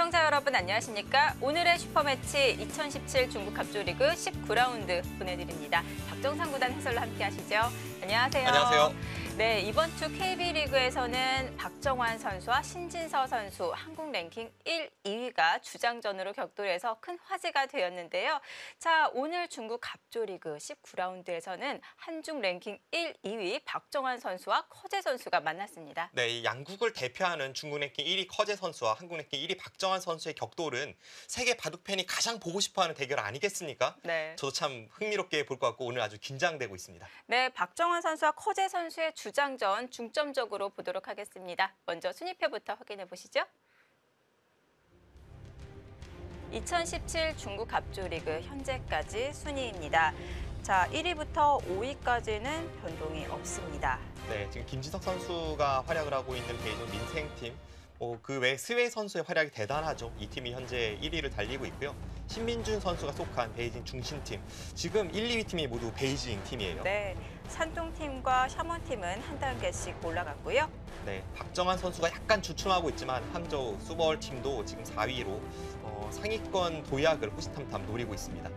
시청자 여러분 안녕하십니까? 오늘의 슈퍼매치 2017 중국 갑조리그 19라운드 보내드립니다. 박정상 구단 해설로 함께 하시죠. 안녕하세요. 안녕하세요. 네, 이번 주 KB리그에서는 박정환 선수와 신진서 선수 한국 랭킹 1, 2위가 주장전으로 격돌해서 큰 화제가 되었는데요. 자, 오늘 중국 갑조리그 19라운드에서는 한중 랭킹 1, 2위 박정환 선수와 커제 선수가 만났습니다. 네, 이 양국을 대표하는 중국 랭킹 1위 커제 선수와 한국 랭킹 1위 박정환 선수의 격돌은 세계 바둑 팬이 가장 보고 싶어하는 대결 아니겠습니까? 네. 저도 참 흥미롭게 볼 것 같고 오늘 아주 긴장되고 있습니다. 네, 박정환 선수와 커제 선수의 주장전 중점적으로 보도록 하겠습니다. 먼저 순위표부터 확인해 보시죠. 2017 중국 갑조리그 현재까지 순위입니다. 자, 1위부터 5위까지는 변동이 없습니다. 네, 지금 김지석 선수가 활약을 하고 있는 베이징 민생팀, 그 외 스웨이 선수의 활약이 대단하죠. 이 팀이 현재 1위를 달리고 있고요. 신민준 선수가 속한 베이징 중심팀, 지금 1, 2위 팀이 모두 베이징 팀이에요. 네, 산둥팀과 샤먼팀은 한 단계씩 올라갔고요. 네, 박정환 선수가 약간 주춤하고 있지만 항저우 수버월 팀도 지금 4위로 상위권 도약을 호시탐탐 노리고 있습니다.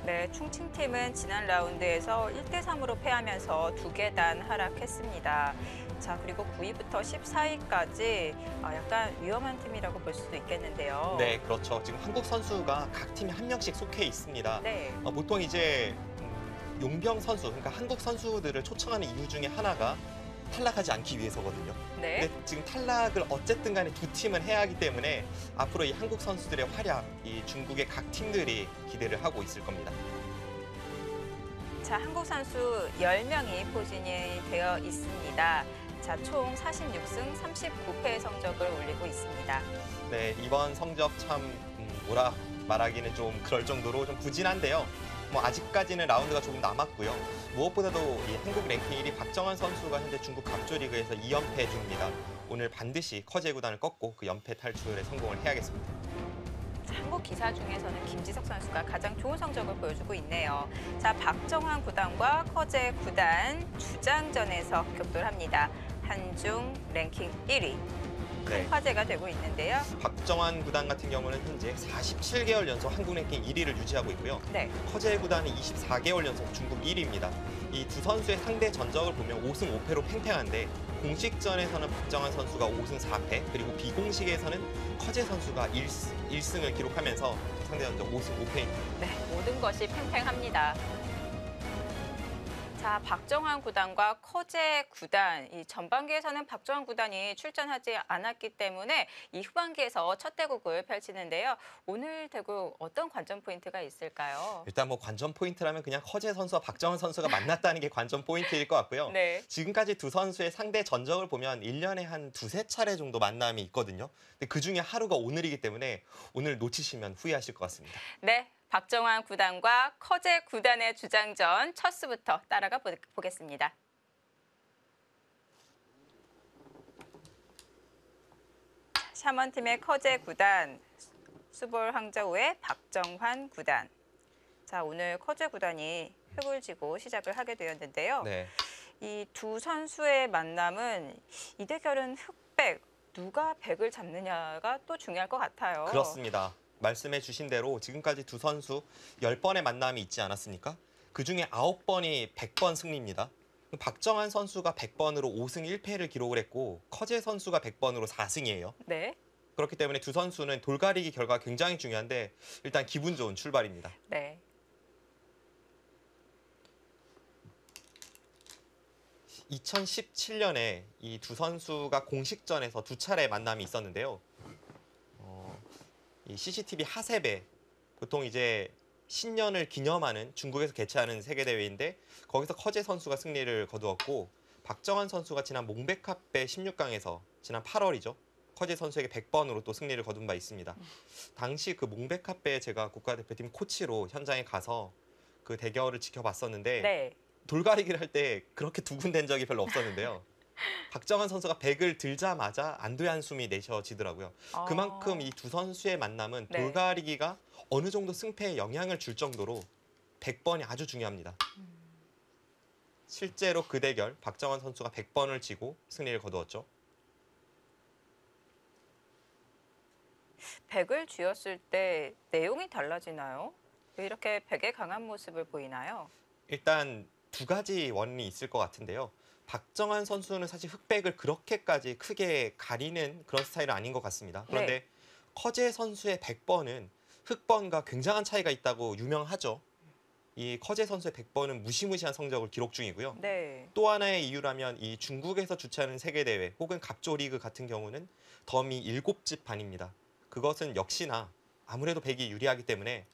네, 충칭팀은 지난 라운드에서 1대3으로 패하면서 2계단 하락했습니다. 자, 그리고 9위부터 14위까지 약간 위험한 팀이라고 볼 수도 있겠는데요. 네, 그렇죠. 지금 한국 선수가 각 팀에 한 명씩 속해 있습니다. 네. 보통 이제 용병 선수, 그러니까 한국 선수들을 초청하는 이유 중에 하나가 탈락하지 않기 위해서거든요. 네. 근데 지금 탈락을 어쨌든 간에 두 팀은 해야 하기 때문에 앞으로 이 한국 선수들의 활약, 이 중국의 각 팀들이 기대를 하고 있을 겁니다. 자, 한국 선수 10명이 포진이 되어 있습니다. 자, 총 46승 39패의 성적을 올리고 있습니다. 네, 이번 성적 참 뭐라 말하기는 좀 그럴 정도로 좀 부진한데요. 아직까지는 라운드가 조금 남았고요. 무엇보다도 이 한국 랭킹 1위 박정환 선수가 현재 중국 갑조리그에서 2연패 중입니다. 오늘 반드시 커제 구단을 꺾고 그 연패 탈출에 성공을 해야겠습니다. 자, 한국 기사 중에서는 김지석 선수가 가장 좋은 성적을 보여주고 있네요. 자, 박정환 구단과 커제 구단 주장전에서 격돌합니다. 한중 랭킹 1위. 큰 화제가 되고 있는데요. 박정환 구단 같은 경우는 현재 47개월 연속 한국 랭킹 1위를 유지하고 있고요. 네. 커제 구단은 24개월 연속 중국 1위입니다. 이 두 선수의 상대 전적을 보면 5승 5패로 팽팽한데 공식전에서는 박정환 선수가 5승 4패, 그리고 비공식에서는 커제 선수가 1승을 기록하면서 상대 전적 5승 5패입니다. 네, 모든 것이 팽팽합니다. 자, 박정환 구단과 커제 구단, 이 전반기에서는 박정환 구단이 출전하지 않았기 때문에 이 후반기에서 첫 대국을 펼치는데요. 오늘 대국 어떤 관전 포인트가 있을까요? 일단 관전 포인트라면 그냥 커제 선수와 박정환 선수가 만났다는 게 관전 포인트일 것 같고요. 네. 지금까지 두 선수의 상대 전적을 보면 1년에 한 2~3차례 정도 만남이 있거든요. 근데 그중에 하루가 오늘이기 때문에 오늘 놓치시면 후회하실 것 같습니다. 네. 박정환 구단과 커제 구단의 주장전 첫 수부터 따라가 보겠습니다. 샤먼팀의 커제 구단, 수볼 항저우의 박정환 구단. 자, 오늘 커제 구단이 흙을 지고 시작을 하게 되었는데요. 네. 이 두 선수의 만남은 이 대결은 흑백, 누가 백을 잡느냐가 또 중요할 것 같아요. 그렇습니다. 말씀해 주신 대로 지금까지 두 선수 10번의 만남이 있지 않았습니까? 그중에 9번이 100번 승리입니다. 박정환 선수가 100번으로 5승 1패를 기록을 했고 커제 선수가 100번으로 4승이에요. 네. 그렇기 때문에 두 선수는 돌가리기 결과가 굉장히 중요한데 일단 기분 좋은 출발입니다. 네. 2017년에 이 두 선수가 공식전에서 2차례 만남이 있었는데요. 이 CCTV 하세베, 보통 이제 신년을 기념하는 중국에서 개최하는 세계대회인데 거기서 커제 선수가 승리를 거두었고 박정환 선수가 지난 몽베카페 16강에서 지난 8월이죠. 커제 선수에게 100번으로 또 승리를 거둔 바 있습니다. 당시 그 몽베카페 제가 국가대표팀 코치로 현장에 가서 그 대결을 지켜봤었는데 네. 돌가리기를 할 때 그렇게 두근댄 적이 별로 없었는데요. 박정환 선수가 100을 들자마자 안도의 한숨이 내셔지더라고요. 그만큼 이 두 선수의 만남은 네. 돌가리기가 어느 정도 승패에 영향을 줄 정도로 100번이 아주 중요합니다. 실제로 그 대결 박정환 선수가 100번을 지고 승리를 거두었죠. 백을 쥐었을 때 내용이 달라지나요? 왜 이렇게 백에 강한 모습을 보이나요? 일단 두 가지 원인이 있을 것 같은데요. 박정환 선수는 사실 흑백을 그렇게까지 크게 가리는 그런 스타일은 아닌 것 같습니다. 네. 그런데 커제 선수의 백번은 흑번과 굉장한 차이가 있다고 유명하죠. 이 커제 선수의 백번은 무시무시한 성적을 기록 중이고요. 네. 또 하나의 이유라면 이 중국에서 주최하는 세계대회 혹은 갑조 리그 같은 경우는 덤이 7집 반입니다. 그것은 역시나 아무래도 백이 유리하기 때문에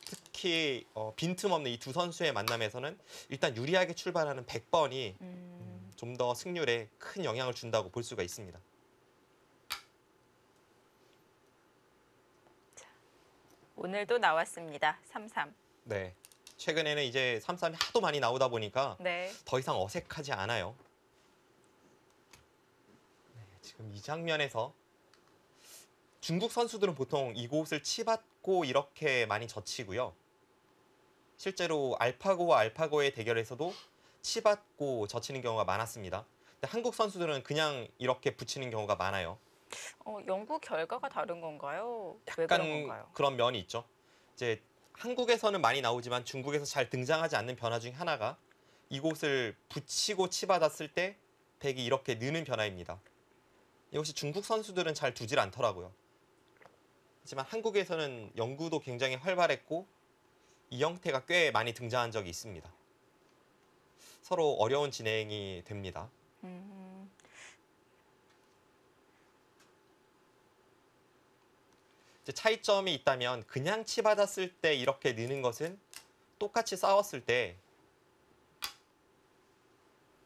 특히 빈틈없는 이 두 선수의 만남에서는 일단 유리하게 출발하는 100번이 좀 더 승률에 큰 영향을 준다고 볼 수가 있습니다. 오늘도 나왔습니다. 33. 네. 최근에는 이제 3-3이 하도 많이 나오다 보니까 네. 더 이상 어색하지 않아요. 네, 지금 이 장면에서 중국 선수들은 보통 이곳을 치받고 이렇게 많이 젖히고요. 실제로 알파고와 알파고의 대결에서도 치받고 젖히는 경우가 많았습니다. 근데 한국 선수들은 그냥 이렇게 붙이는 경우가 많아요. 연구 결과가 다른 건가요? 왜 그런 약간 건가요? 그런 면이 있죠. 이제 한국에서는 많이 나오지만 중국에서 잘 등장하지 않는 변화 중 하나가 이곳을 붙이고 치받았을 때 백이 이렇게 느는 변화입니다. 이것이 중국 선수들은 잘 두질 않더라고요. 하지만 한국에서는 연구도 굉장히 활발했고 이 형태가 꽤 많이 등장한 적이 있습니다. 서로 어려운 진행이 됩니다. 음, 이제 차이점이 있다면 그냥 치받았을 때 이렇게 느는 것은 똑같이 싸웠을 때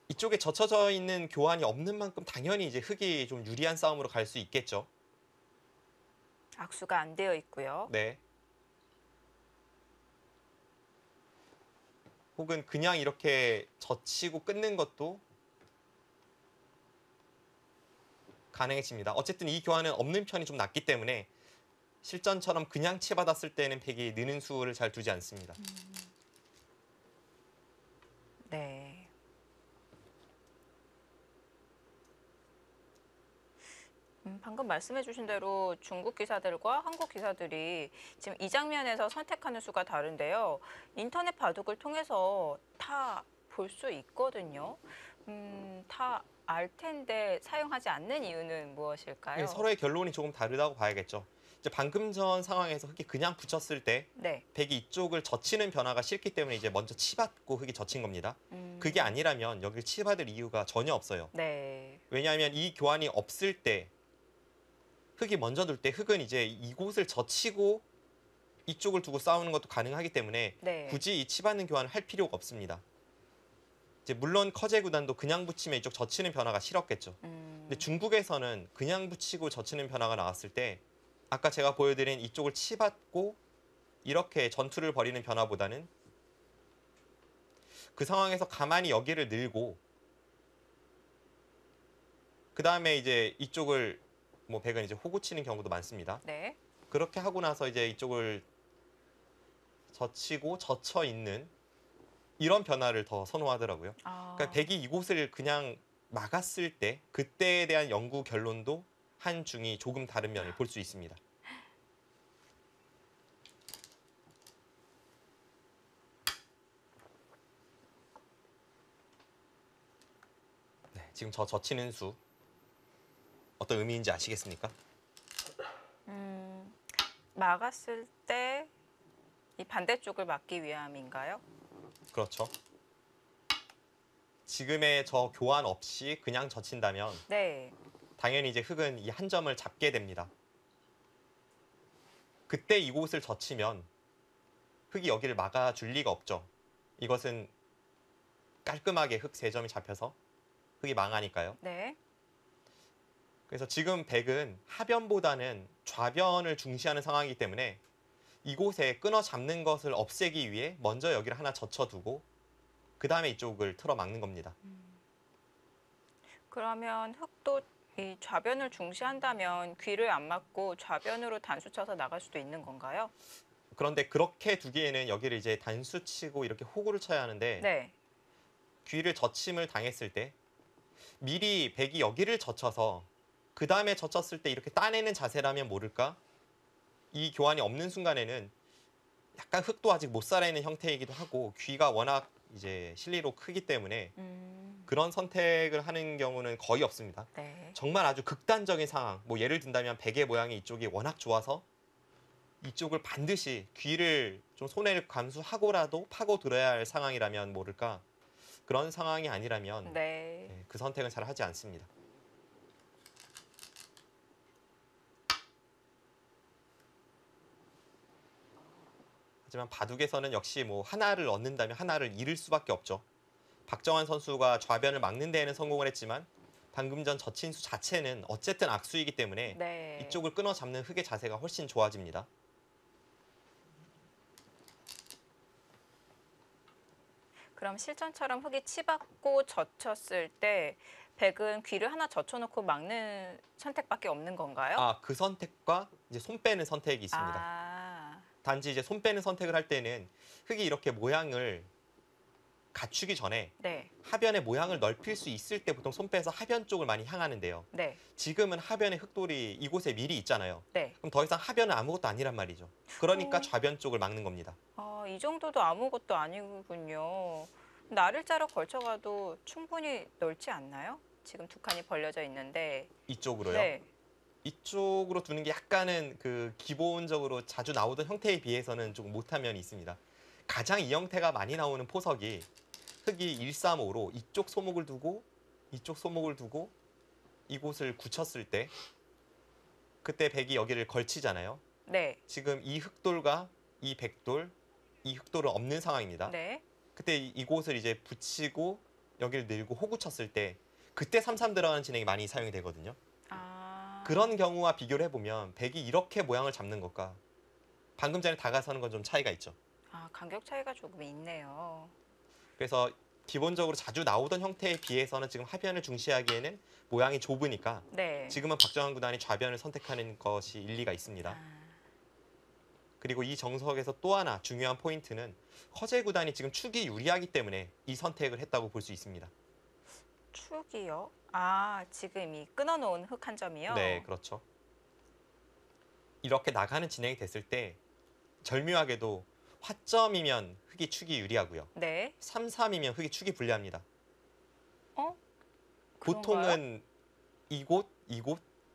이쪽에 젖혀져 있는 교환이 없는 만큼 당연히 이제 흑이 좀 유리한 싸움으로 갈 수 있겠죠. 악수가 안 되어 있고요. 네. 혹은 그냥 이렇게 젖히고 끊는 것도 가능해집니다. 어쨌든 이 교환은 없는 편이 좀 낫기 때문에 실전처럼 그냥 치받았을 때는 백이 느는 수를 잘 두지 않습니다. 네. 방금 말씀해주신 대로 중국 기사들과 한국 기사들이 지금 이 장면에서 선택하는 수가 다른데요. 인터넷 바둑을 통해서 다 볼 수 있거든요. 다 알 텐데 사용하지 않는 이유는 무엇일까요? 예, 서로의 결론이 조금 다르다고 봐야겠죠. 이제 방금 전 상황에서 흑이 그냥 붙였을 때 네. 백이 이쪽을 젖히는 변화가 싫기 때문에 이제 먼저 치받고 흑이 젖힌 겁니다. 음, 그게 아니라면 여기를 치받을 이유가 전혀 없어요. 네. 왜냐하면 이 교환이 없을 때 흑이 먼저 둘 때 흑은 이제 이곳을 젖히고 이쪽을 두고 싸우는 것도 가능하기 때문에 네. 굳이 이 치받는 교환을 할 필요가 없습니다. 이제 물론 커제 구단도 그냥 붙이면 이쪽 젖히는 변화가 싫었겠죠. 근데 중국에서는 그냥 붙이고 젖히는 변화가 나왔을 때 아까 제가 보여드린 이쪽을 치받고 이렇게 전투를 벌이는 변화보다는 그 상황에서 가만히 여기를 늘고 그 다음에 이제 이쪽을 뭐 백은 이제 호구 치는 경우도 많습니다. 네. 그렇게 하고 나서 이제 이쪽을 젖히고 젖혀 있는 이런 변화를 더 선호하더라고요. 아, 그러니까 백이 이곳을 그냥 막았을 때 그때에 대한 연구 결론도 한 중이 조금 다른 면을 볼 수 있습니다. 네, 지금 저 젖히는 수 어떤 의미인지 아시겠습니까? 막았을 때 이 반대쪽을 막기 위함인가요? 그렇죠. 지금의 저 교환 없이 그냥 젖힌다면 네. 당연히 이제 흑은 이 한 점을 잡게 됩니다. 그때 이곳을 젖히면 흑이 여기를 막아줄 리가 없죠. 이것은 깔끔하게 흑 3점이 잡혀서 흑이 망하니까요. 네. 그래서 지금 백은 하변보다는 좌변을 중시하는 상황이기 때문에 이곳에 끊어 잡는 것을 없애기 위해 먼저 여기를 하나 젖혀두고 그 다음에 이쪽을 틀어 막는 겁니다. 그러면 흑도 이 좌변을 중시한다면 귀를 안 막고 좌변으로 단수 쳐서 나갈 수도 있는 건가요? 그런데 그렇게 두기에는 여기를 이제 단수 치고 이렇게 호구를 쳐야 하는데 네. 귀를 젖힘을 당했을 때 미리 백이 여기를 젖혀서 그 다음에 젖혔을 때 이렇게 따내는 자세라면 모를까 이 교환이 없는 순간에는 약간 흙도 아직 못 살아있는 형태이기도 하고 귀가 워낙 이제 실리로 크기 때문에 그런 선택을 하는 경우는 거의 없습니다. 네. 정말 아주 극단적인 상황, 뭐 예를 든다면 베개 모양이 이쪽이 워낙 좋아서 이쪽을 반드시 귀를 좀 손해를 감수하고라도 파고 들어야 할 상황이라면 모를까, 그런 상황이 아니라면 네. 그 선택은 잘 하지 않습니다. 하지만 바둑에서는 역시 뭐 하나를 얻는다면 하나를 잃을 수밖에 없죠. 박정환 선수가 좌변을 막는 데에는 성공을 했지만 방금 전 저친수 자체는 어쨌든 악수이기 때문에 네. 이쪽을 끊어 잡는 흑의 자세가 훨씬 좋아집니다. 그럼 실전처럼 흙이 치받고 젖혔을 때 백은 귀를 하나 젖혀놓고 막는 선택밖에 없는 건가요? 아, 그 선택과 이제 손 빼는 선택이 있습니다. 아, 단지 이제 손 빼는 선택을 할 때는 흙이 이렇게 모양을 갖추기 전에 네. 하변의 모양을 넓힐 수 있을 때 보통 손 빼서 하변 쪽을 많이 향하는데요. 네. 지금은 하변의 흙돌이 이곳에 미리 있잖아요. 네. 그럼 더 이상 하변은 아무것도 아니란 말이죠. 그러니까 좌변 쪽을 막는 겁니다. 이 정도도 아무것도 아니군요. 나를 자로 걸쳐가도 충분히 넓지 않나요? 지금 두 칸이 벌려져 있는데. 이쪽으로요. 네. 이쪽으로 두는 게 약간은 그 기본적으로 자주 나오던 형태에 비해서는 조금 못한 면이 있습니다. 가장 이 형태가 많이 나오는 포석이 흙이 135로 이쪽 소목을 두고 이쪽 소목을 두고 이곳을 굳혔을 때 그때 백이 여기를 걸치잖아요. 네. 지금 이 흙돌과 이 백돌, 이 흙돌은 없는 상황입니다. 네. 그때 이곳을 이제 붙이고 여기를 늘고 호구 쳤을 때 그때 3-3 들어가는 진행이 많이 사용이 되거든요. 아. 그런 경우와 비교를 해보면 백이 이렇게 모양을 잡는 것과 방금 전에 다가서는 건 좀 차이가 있죠. 간격 차이가 조금 있네요. 그래서 기본적으로 자주 나오던 형태에 비해서는 지금 하변을 중시하기에는 모양이 좁으니까 네. 지금은 박정환 구단이 좌변을 선택하는 것이 일리가 있습니다. 아, 그리고 이 정석에서 또 하나 중요한 포인트는 허재 구단이 지금 축이 유리하기 때문에 이 선택을 했다고 볼 수 있습니다. 축이요? 지금 이 끊어놓은 흙 한 점이요? 네, 그렇죠. 이렇게 나가는 진행이 됐을 때 절묘하게도 화점이면 흙이 축이 유리하고요. 네. 3-3이면 흙이 축이 불리합니다. 그런가요? 보통은 이곳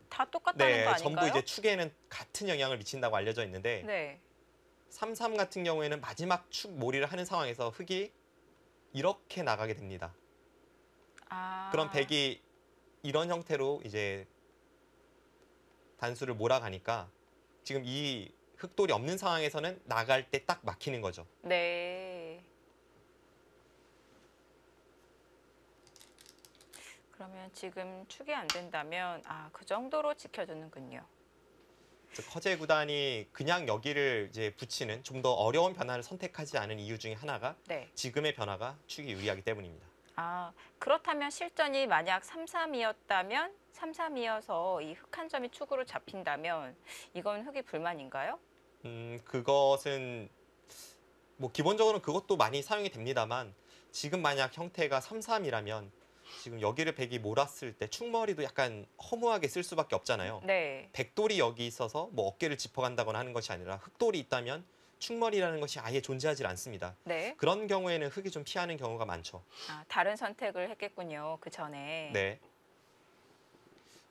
다 똑같다는 네, 거 아닌가요? 전부 이제 축에는 같은 영향을 미친다고 알려져 있는데 네. 3-3 같은 경우에는 마지막 축 몰이를 하는 상황에서 흙이 이렇게 나가게 됩니다. 그럼 백이 이런 형태로 이제 단수를 몰아가니까 지금 이 흙돌이 없는 상황에서는 나갈 때 딱 막히는 거죠. 네. 그러면 지금 축이 안 된다면 그 정도로 지켜주는군요. 즉 허재 구단이 그냥 여기를 이제 붙이는 좀 더 어려운 변화를 선택하지 않은 이유 중에 하나가 네. 지금의 변화가 축이 유리하기 때문입니다. 그렇다면 실전이 만약 3-3이었다면 3-3이어서 이 흙 한 점이 축으로 잡힌다면 이건 흙이 불만인가요? 그것은 뭐 기본적으로는 그것도 많이 사용이 됩니다만 지금 만약 형태가 3-3이라면 지금 여기를 백이 몰았을 때 축머리도 약간 허무하게 쓸 수밖에 없잖아요. 네. 백돌이 여기 있어서 뭐 어깨를 짚어간다거나 하는 것이 아니라 흙돌이 있다면 축머리라는 것이 아예 존재하지 않습니다. 네. 그런 경우에는 흙이 좀 피하는 경우가 많죠. 다른 선택을 했겠군요. 그 전에. 네.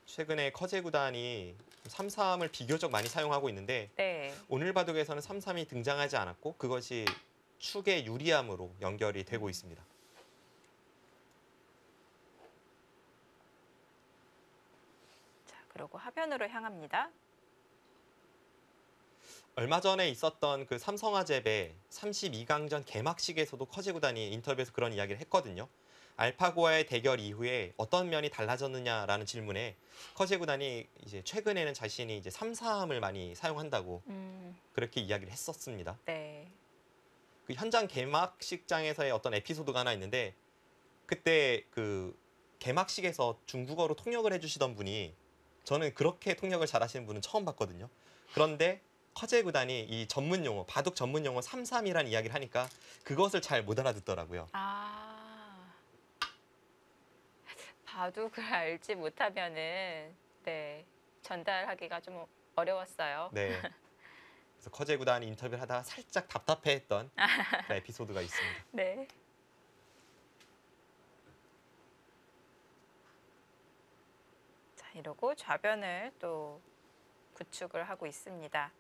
최근에 커제 구단이 3-3을 비교적 많이 사용하고 있는데 네. 오늘 바둑에서는 3-3이 등장하지 않았고 그것이 축의 유리함으로 연결이 되고 있습니다. 자, 그리고 하변으로 향합니다. 얼마 전에 있었던 그 삼성화재배 32강전 개막식에서도 커제 구단이 인터뷰에서 그런 이야기를 했거든요. 알파고와의 대결 이후에 어떤 면이 달라졌느냐라는 질문에 커제 구단이 이제 최근에는 자신이 이제 3-3을 많이 사용한다고 그렇게 이야기를 했었습니다. 네. 그 현장 개막식장에서의 어떤 에피소드가 하나 있는데 그때 그 개막식에서 중국어로 통역을 해주시던 분이 저는 그렇게 통역을 잘하시는 분은 처음 봤거든요. 그런데 커제 구단이 이 전문 용어, 바둑 전문 용어 3-3이라는 이야기를 하니까 그것을 잘 못 알아듣더라고요. 바둑을 알지 못하면은 네, 전달하기가 좀 어려웠어요. 네. 그래서 커제 구단이 인터뷰를 하다가 살짝 답답해했던 그 에피소드가 있습니다. 네. 자, 이러고 좌변을 또 구축을 하고 있습니다.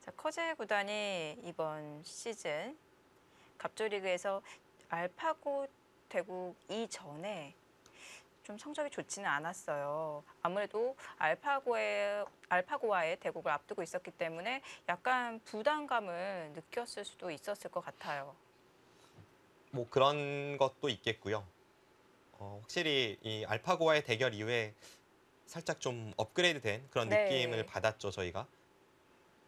자, 커제 구단이 이번 시즌 갑조리그에서 알파고 대국 이전에 좀 성적이 좋지는 않았어요. 아무래도 알파고와의 대국을 앞두고 있었기 때문에 약간 부담감을 느꼈을 수도 있었을 것 같아요. 뭐 그런 것도 있겠고요. 확실히 이 알파고와의 대결 이후에 살짝 좀 업그레이드된 그런 네. 느낌을 받았죠, 저희가.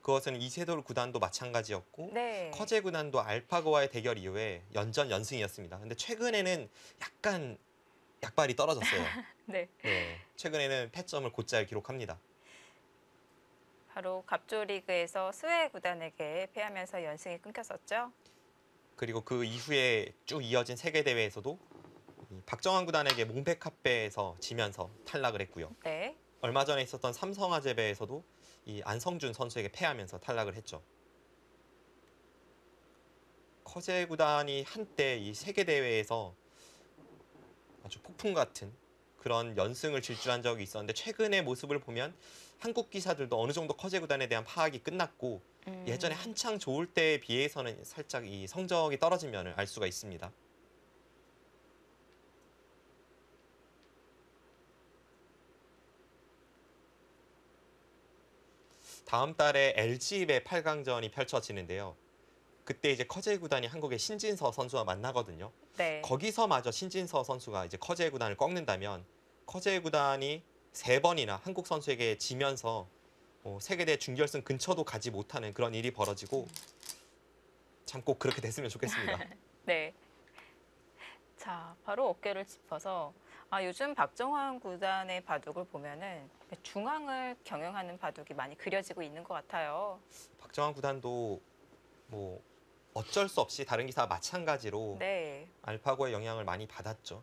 그것은 이세돌 구단도 마찬가지였고 네. 커제 구단도 알파고와의 대결 이후에 연승이었습니다. 근데 최근에는 약간 약발이 떨어졌어요. 네. 네, 최근에는 패점을 곧잘 기록합니다. 바로 갑조리그에서 스웨 구단에게 패하면서 연승이 끊겼었죠. 그리고 그 이후에 쭉 이어진 세계 대회에서도 이 박정환 구단에게 몽백합배에서 지면서 탈락을 했고요. 네. 얼마 전에 있었던 삼성화재배에서도 이 안성준 선수에게 패하면서 탈락을 했죠. 커제 구단이 한때 이 세계 대회에서 아주 폭풍 같은 그런 연승을 질주한 적이 있었는데 최근의 모습을 보면 한국 기사들도 어느 정도 커제 구단에 대한 파악이 끝났고 예전에 한창 좋을 때에 비해서는 살짝 이 성적이 떨어진 면을 알 수가 있습니다. 다음 달에 LG의 8강전이 펼쳐지는데요. 그때 이제 커제 구단이 한국의 신진서 선수와 만나거든요. 네. 거기서마저 신진서 선수가 이제 커제 구단을 꺾는다면 커제 구단이 3번이나 한국 선수에게 지면서 세계대 준결승 근처도 가지 못하는 그런 일이 벌어지고 참 꼭 그렇게 됐으면 좋겠습니다. 네. 자, 바로 어깨를 짚어서 요즘 박정환 구단의 바둑을 보면은 중앙을 경영하는 바둑이 많이 그려지고 있는 것 같아요. 박정환 구단도 뭐 어쩔 수 없이 다른 기사와 마찬가지로 네. 알파고의 영향을 많이 받았죠.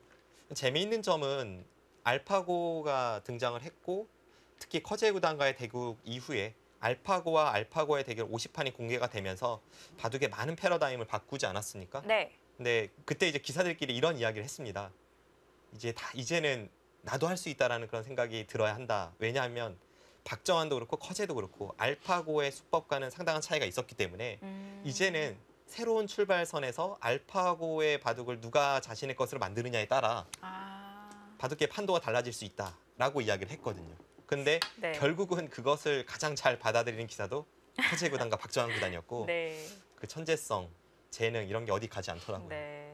재미있는 점은 알파고가 등장을 했고 특히 커제 구단과의 대국 이후에 알파고와 알파고의 대결 50판이 공개가 되면서 바둑의 많은 패러다임을 바꾸지 않았습니까? 네. 근데 그때 이제 기사들끼리 이런 이야기를 했습니다. 이제는 나도 할 수 있다라는 그런 생각이 들어야 한다. 왜냐하면 박정환도 그렇고 커제도 그렇고 알파고의 수법과는 상당한 차이가 있었기 때문에 이제는 새로운 출발선에서 알파고의 바둑을 누가 자신의 것으로 만드느냐에 따라 바둑의 판도가 달라질 수 있다라고 이야기를 했거든요. 근데 네. 결국은 그것을 가장 잘 받아들이는 기사도 커제 구단과 박정환 구단이었고 네. 그 천재성, 재능 이런 게 어디 가지 않더라고요. 네.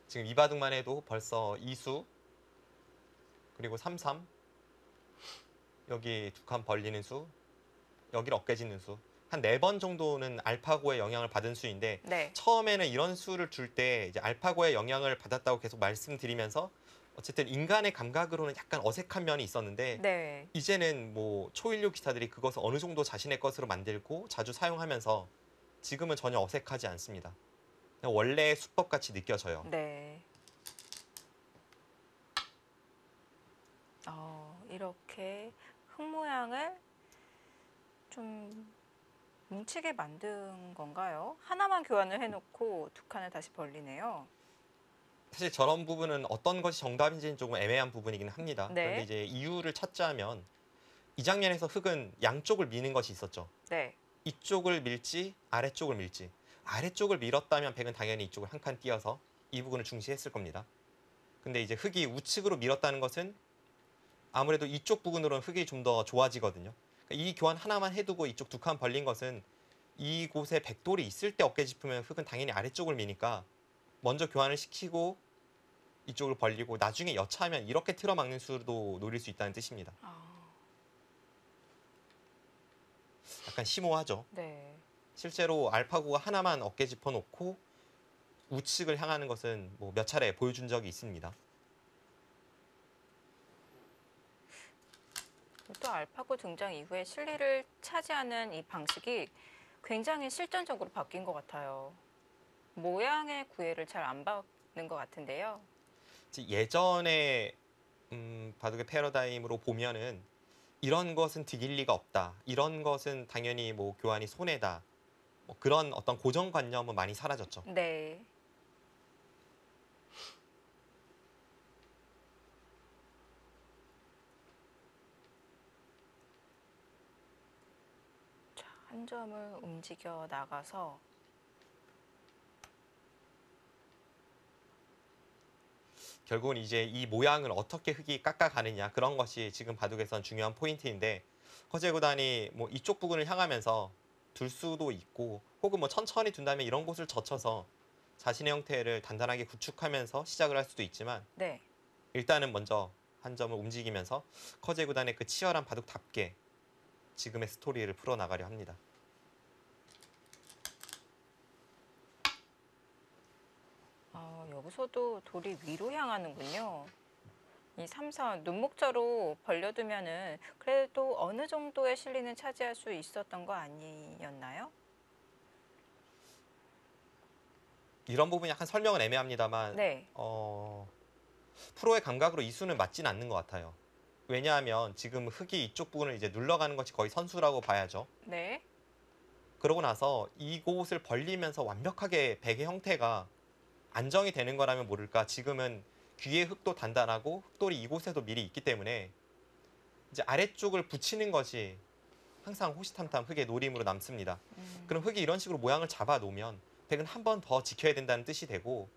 지금 이 바둑만 해도 벌써 2수 그리고 3-3 여기 2칸 벌리는 수 여기를 어깨 짖는 수 한 4번 정도는 알파고의 영향을 받은 수인데 네. 처음에는 이런 수를 줄 때 이제 알파고의 영향을 받았다고 계속 말씀드리면서 어쨌든 인간의 감각으로는 약간 어색한 면이 있었는데 네. 이제는 뭐 초일류 기사들이 그것을 어느 정도 자신의 것으로 만들고 자주 사용하면서 지금은 전혀 어색하지 않습니다. 그냥 원래의 수법같이 느껴져요. 네. 이렇게 흙 모양을 좀 뭉치게 만든 건가요? 하나만 교환을 해놓고 2칸을 다시 벌리네요. 사실 저런 부분은 어떤 것이 정답인지는 조금 애매한 부분이긴 합니다. 네. 그런데 이제 이유를 찾자면 이 장면에서 흙은 양쪽을 미는 것이 있었죠. 네. 이쪽을 밀지 아래쪽을 밀지. 아래쪽을 밀었다면 백은 당연히 이쪽을 한 칸 띄어서 이 부분을 중시했을 겁니다. 근데 이제 흙이 우측으로 밀었다는 것은 아무래도 이쪽 부분으로는 흙이 좀 더 좋아지거든요. 그러니까 이 교환 하나만 해두고 이쪽 2칸 벌린 것은 이곳에 백돌이 있을 때 어깨 짚으면 흙은 당연히 아래쪽을 미니까 먼저 교환을 시키고 이쪽을 벌리고 나중에 여차하면 이렇게 틀어막는 수도 노릴 수 있다는 뜻입니다. 약간 심오하죠. 네. 실제로 알파고가 하나만 어깨 짚어놓고 우측을 향하는 것은 뭐 몇 차례 보여준 적이 있습니다. 또 알파고 등장 이후에 실리를 차지하는 이 방식이 굉장히 실전적으로 바뀐 것 같아요. 모양의 구애를 잘 안 받는 것 같은데요. 예전에 바둑의 패러다임으로 보면은 이런 것은 득일 리가 없다. 이런 것은 당연히 뭐 교환이 손해다. 뭐 그런 어떤 고정관념은 많이 사라졌죠. 네. 자, 한 점을 움직여 나가서 결국은 이제 이 모양을 어떻게 흙이 깎아가느냐 그런 것이 지금 바둑에선 중요한 포인트인데 허재 구단이 뭐 이쪽 부분을 향하면서 둘 수도 있고 혹은 뭐 천천히 둔다면 이런 곳을 젖혀서 자신의 형태를 단단하게 구축하면서 시작을 할 수도 있지만 네. 일단은 먼저 한 점을 움직이면서 커제 구단의 그 치열한 바둑답게 지금의 스토리를 풀어나가려 합니다. 여기서도 돌이 위로 향하는군요. 이 삼선 눈목자로 벌려두면은 그래도 어느 정도의 실리는 차지할 수 있었던 거 아니었나요? 이런 부분이 약간 설명은 애매합니다만 네. 프로의 감각으로 이 수는 맞진 않는 것 같아요. 왜냐하면 지금 흙이 이쪽 부분을 이제 눌러가는 것이 거의 선수라고 봐야죠. 네. 그러고 나서 이곳을 벌리면서 완벽하게 백의 형태가 안정이 되는 거라면 모를까 지금은 귀의 흙도 단단하고 흙돌이 이곳에도 미리 있기 때문에 이제 아래쪽을 붙이는 것이 항상 호시탐탐 흙의 노림으로 남습니다. 그럼 흙이 이런 식으로 모양을 잡아 놓으면 백은 한 번 더 지켜야 된다는 뜻이 되고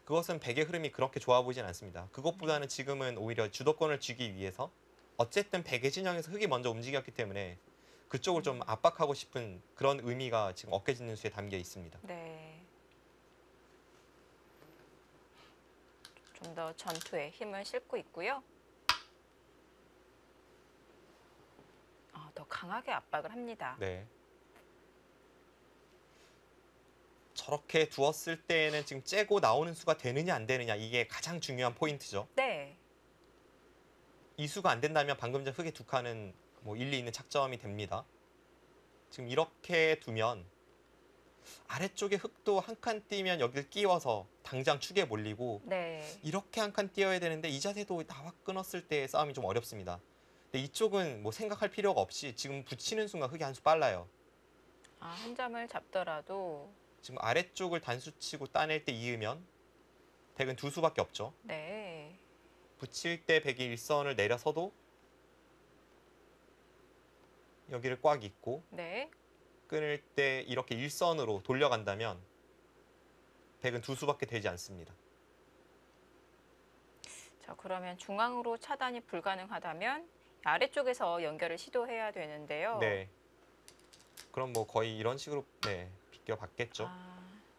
그것은 백의 흐름이 그렇게 좋아 보이진 않습니다. 그것보다는 지금은 오히려 주도권을 쥐기 위해서 어쨌든 백의 진영에서 흙이 먼저 움직였기 때문에 그쪽을 좀 압박하고 싶은 그런 의미가 지금 어깨짓는 수에 담겨 있습니다. 네. 좀 더 전투에 힘을 싣고 있고요. 더 강하게 압박을 합니다. 네. 저렇게 두었을 때는 지금 째고 나오는 수가 되느냐 안 되느냐 이게 가장 중요한 포인트죠. 네. 이 수가 안 된다면 방금 전 흙의 두 칸은 뭐 일리 있는 착점이 됩니다. 지금 이렇게 두면 아래쪽에 흙도 한 칸 띄면 여기를 끼워서 당장 축에 몰리고 네. 이렇게 한 칸 띄어야 되는데 이 자세도 나와 끊었을 때 싸움이 좀 어렵습니다. 근데 이쪽은 뭐 생각할 필요가 없이 지금 붙이는 순간 흙이 한 수 빨라요. 한 점을 잡더라도 지금 아래쪽을 단수 치고 따낼 때 이으면 백은 두 수밖에 없죠. 네. 붙일 때 백이 일선을 내려서도 여기를 꽉 잇고 네. 끊을 때 이렇게 일선으로 돌려간다면 백은 두 수밖에 되지 않습니다. 자, 그러면 중앙으로 차단이 불가능하다면 아래쪽에서 연결을 시도해야 되는데요. 네. 그럼 뭐 거의 이런 식으로 비껴봤겠죠.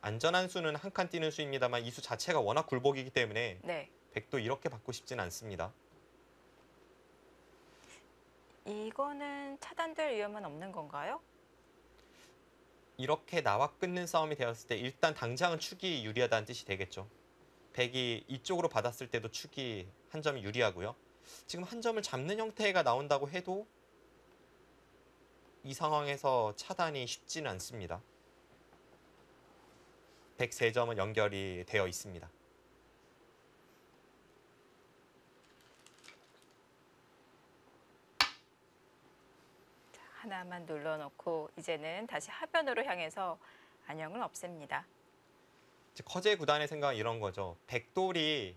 안전한 수는 한 칸 띄는 수입니다만 이 수 자체가 워낙 굴복이기 때문에 네. 백도 이렇게 받고 싶지는 않습니다. 이거는 차단될 위험은 없는 건가요? 이렇게 나와 끊는 싸움이 되었을 때 일단 당장은 축이 유리하다는 뜻이 되겠죠. 백이 이쪽으로 받았을 때도 축이 한 점이 유리하고요. 지금 한 점을 잡는 형태가 나온다고 해도 이 상황에서 차단이 쉽지는 않습니다. 백 3점은 연결이 되어 있습니다. 하나만 눌러놓고 이제는 다시 하변으로 향해서 안형을 없앱니다. 커제 구단의 생각은 이런 거죠. 백돌이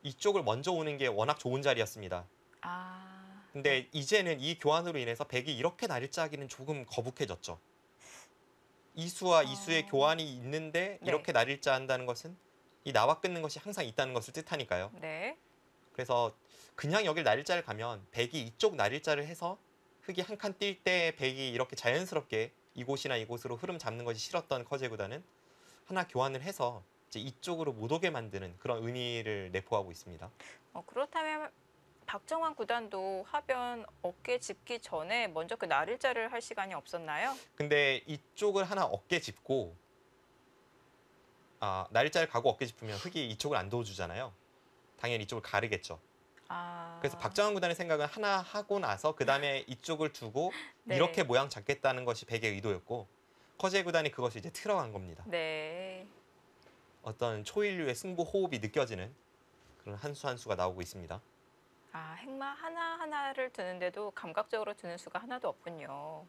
이쪽을 먼저 오는 게 워낙 좋은 자리였습니다. 근데 이제는 이 교환으로 인해서 백이 이렇게 날짜하기는 조금 거북해졌죠. 이수와 이수의 교환이 있는데 네. 이렇게 날일자 한다는 것은 이 나와 끊는 것이 항상 있다는 것을 뜻하니까요. 네. 그래서 그냥 여길 날일자를 가면 백이 이쪽 날일자를 해서 흙이 한 칸 뛸 때 백이 이렇게 자연스럽게 이곳이나 이곳으로 흐름 잡는 것이 싫었던 커제 구단은 하나 교환을 해서 이제 이쪽으로 못 오게 만드는 그런 의미를 내포하고 있습니다. 그렇다면 박정환 구단도 하변 어깨 짚기 전에 먼저 그 날일자를 할 시간이 없었나요? 근데 이쪽을 하나 어깨 짚고 날일자를 가고 어깨 짚으면 흙이 이쪽을 안 도와주잖아요. 당연히 이쪽을 가르겠죠. 그래서 박정환 구단의 생각은 하나 하고 나서 그 다음에 이쪽을 두고 네. 이렇게 모양 잡겠다는 것이 백의 의도였고 커제 구단이 그것을 이제 틀어간 겁니다. 네. 어떤 초인류의 승부 호흡이 느껴지는 그런 한 수 한 수가 나오고 있습니다. 아, 행마 하나하나를 두는데도 감각적으로 두는 수가 하나도 없군요.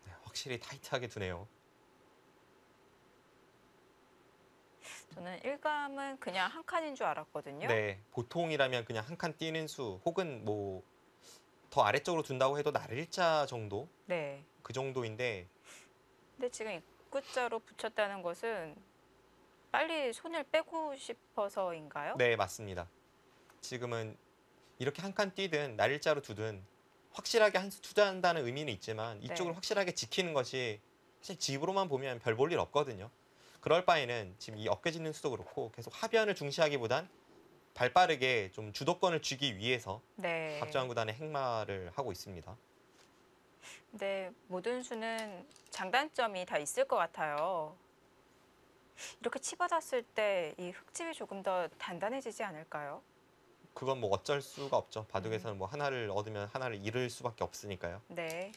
네, 확실히 타이트하게 두네요. 저는 일감은 그냥 한 칸인 줄 알았거든요. 네, 보통이라면 그냥 한 칸 띄는 수 혹은 뭐 더 아래쪽으로 둔다고 해도 날일자 정도? 네. 그 정도인데 근데 지금 입구자로 붙였다는 것은 빨리 손을 빼고 싶어서인가요? 네, 맞습니다. 지금은 이렇게 한 칸 띄든 날일자로 두든 확실하게 한 수 투자한다는 의미는 있지만 이쪽을 네. 확실하게 지키는 것이 사실 집으로만 보면 별 볼 일 없거든요. 그럴 바에는 지금 이 어깨 짚는 수도 그렇고 계속 하변을 중시하기보단 발빠르게 좀 주도권을 쥐기 위해서 네. 박정환 구단의 행마를 하고 있습니다. 근데 모든 수는 장단점이 다 있을 것 같아요. 이렇게 치받았을 때 이 흙집이 조금 더 단단해지지 않을까요? 그건 뭐 어쩔 수가 없죠. 바둑에서는 뭐 하나를 얻으면 하나를 잃을 수밖에 없으니까요. 네.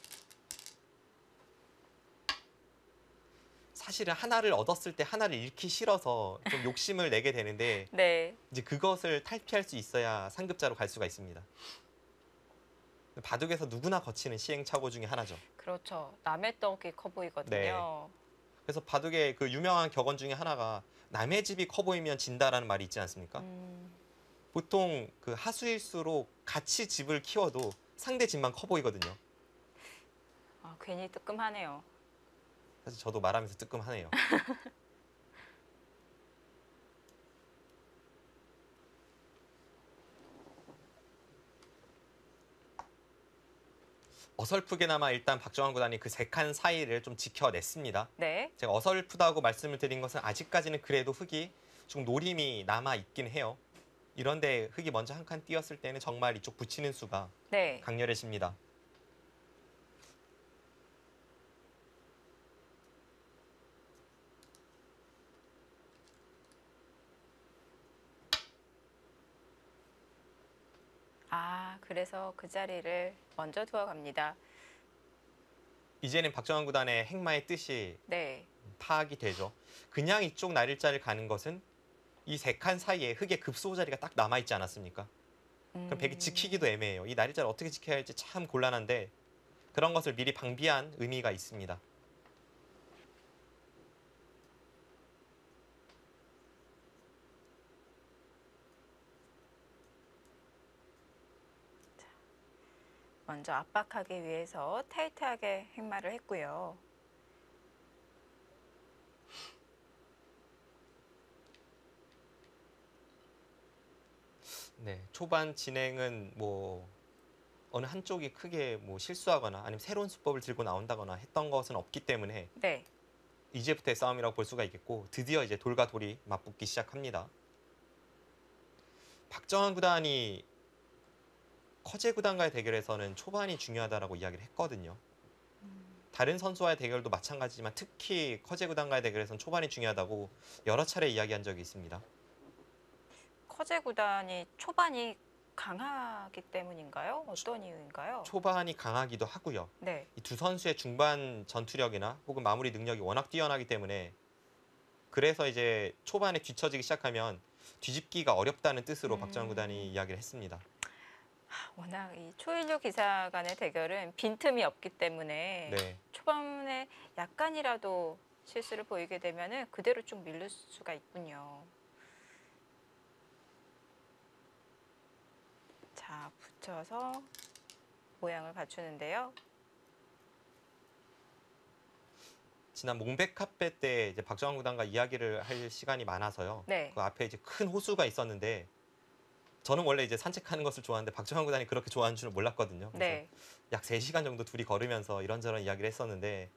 사실은 하나를 얻었을 때 하나를 잃기 싫어서 좀 욕심을 내게 되는데 네. 이제 그것을 탈피할 수 있어야 상급자로 갈 수가 있습니다. 바둑에서 누구나 거치는 시행착오 중에 하나죠. 그렇죠. 남의 떡이 커 보이거든요. 그래서 바둑의 그 유명한 격언 중에 하나가 남의 집이 커 보이면 진다라는 말이 있지 않습니까? 보통 그 하수일수록 같이 집을 키워도 상대 집만 커 보이거든요. 아, 괜히 뜨끔하네요. 사실 저도 말하면서 뜨끔하네요. 어설프게나마 일단 박정환 구단이 그 세 칸 사이를 좀 지켜냈습니다. 네. 제가 어설프다고 말씀을 드린 것은 아직까지는 그래도 흙이 좀 노림이 남아 있긴 해요. 이런데 흙이 먼저 한 칸 띄었을 때는 정말 이쪽 붙이는 수가 네. 강렬해집니다. 아, 그래서 그 자리를 먼저 두어 갑니다. 이제는 박정환 구단의 행마의 뜻이 네. 파악이 되죠. 그냥 이쪽 날일자를 가는 것은 이 세 칸 사이에 흙의 급소 자리가 딱 남아있지 않았습니까? 그럼 백이 지키기도 애매해요. 이 날일자를 어떻게 지켜야 할지 참 곤란한데 그런 것을 미리 방비한 의미가 있습니다. 먼저 압박하기 위해서 타이트하게 행마를 했고요. 네, 초반 진행은 뭐 어느 한쪽이 크게 뭐 실수하거나 아니면 새로운 수법을 들고 나온다거나 했던 것은 없기 때문에 네. 이제부터의 싸움이라고 볼 수가 있겠고 드디어 이제 돌과 돌이 맞붙기 시작합니다. 박정환 구단이 커제 구단과의 대결에서는 초반이 중요하다라고 이야기를 했거든요. 다른 선수와의 대결도 마찬가지지만 특히 커제 구단과의 대결에서는 초반이 중요하다고 여러 차례 이야기한 적이 있습니다. 커제 구단이 초반이 강하기 때문인가요? 어떤 이유인가요? 초반이 강하기도 하고요. 네. 이 두 선수의 중반 전투력이나 혹은 마무리 능력이 워낙 뛰어나기 때문에 그래서 이제 초반에 뒤처지기 시작하면 뒤집기가 어렵다는 뜻으로 박정환 구단이 이야기를 했습니다. 워낙 이 초일류 기사 간의 대결은 빈틈이 없기 때문에 네. 초반에 약간이라도 실수를 보이게 되면은 그대로 쭉 밀릴 수가 있군요. 자, 붙여서 모양을 갖추는데요. 지난 몽백카페 때 이제 박정환 구단과 이야기를 할 시간이 많아서요. 네. 그 앞에 이제 큰 호수가 있었는데 저는 원래 이제 산책하는 것을 좋아하는데 박정환 구단이 그렇게 좋아하는 줄은 몰랐거든요. 그래서 네. 약 3시간 정도 둘이 걸으면서 이런저런 이야기를 했었는데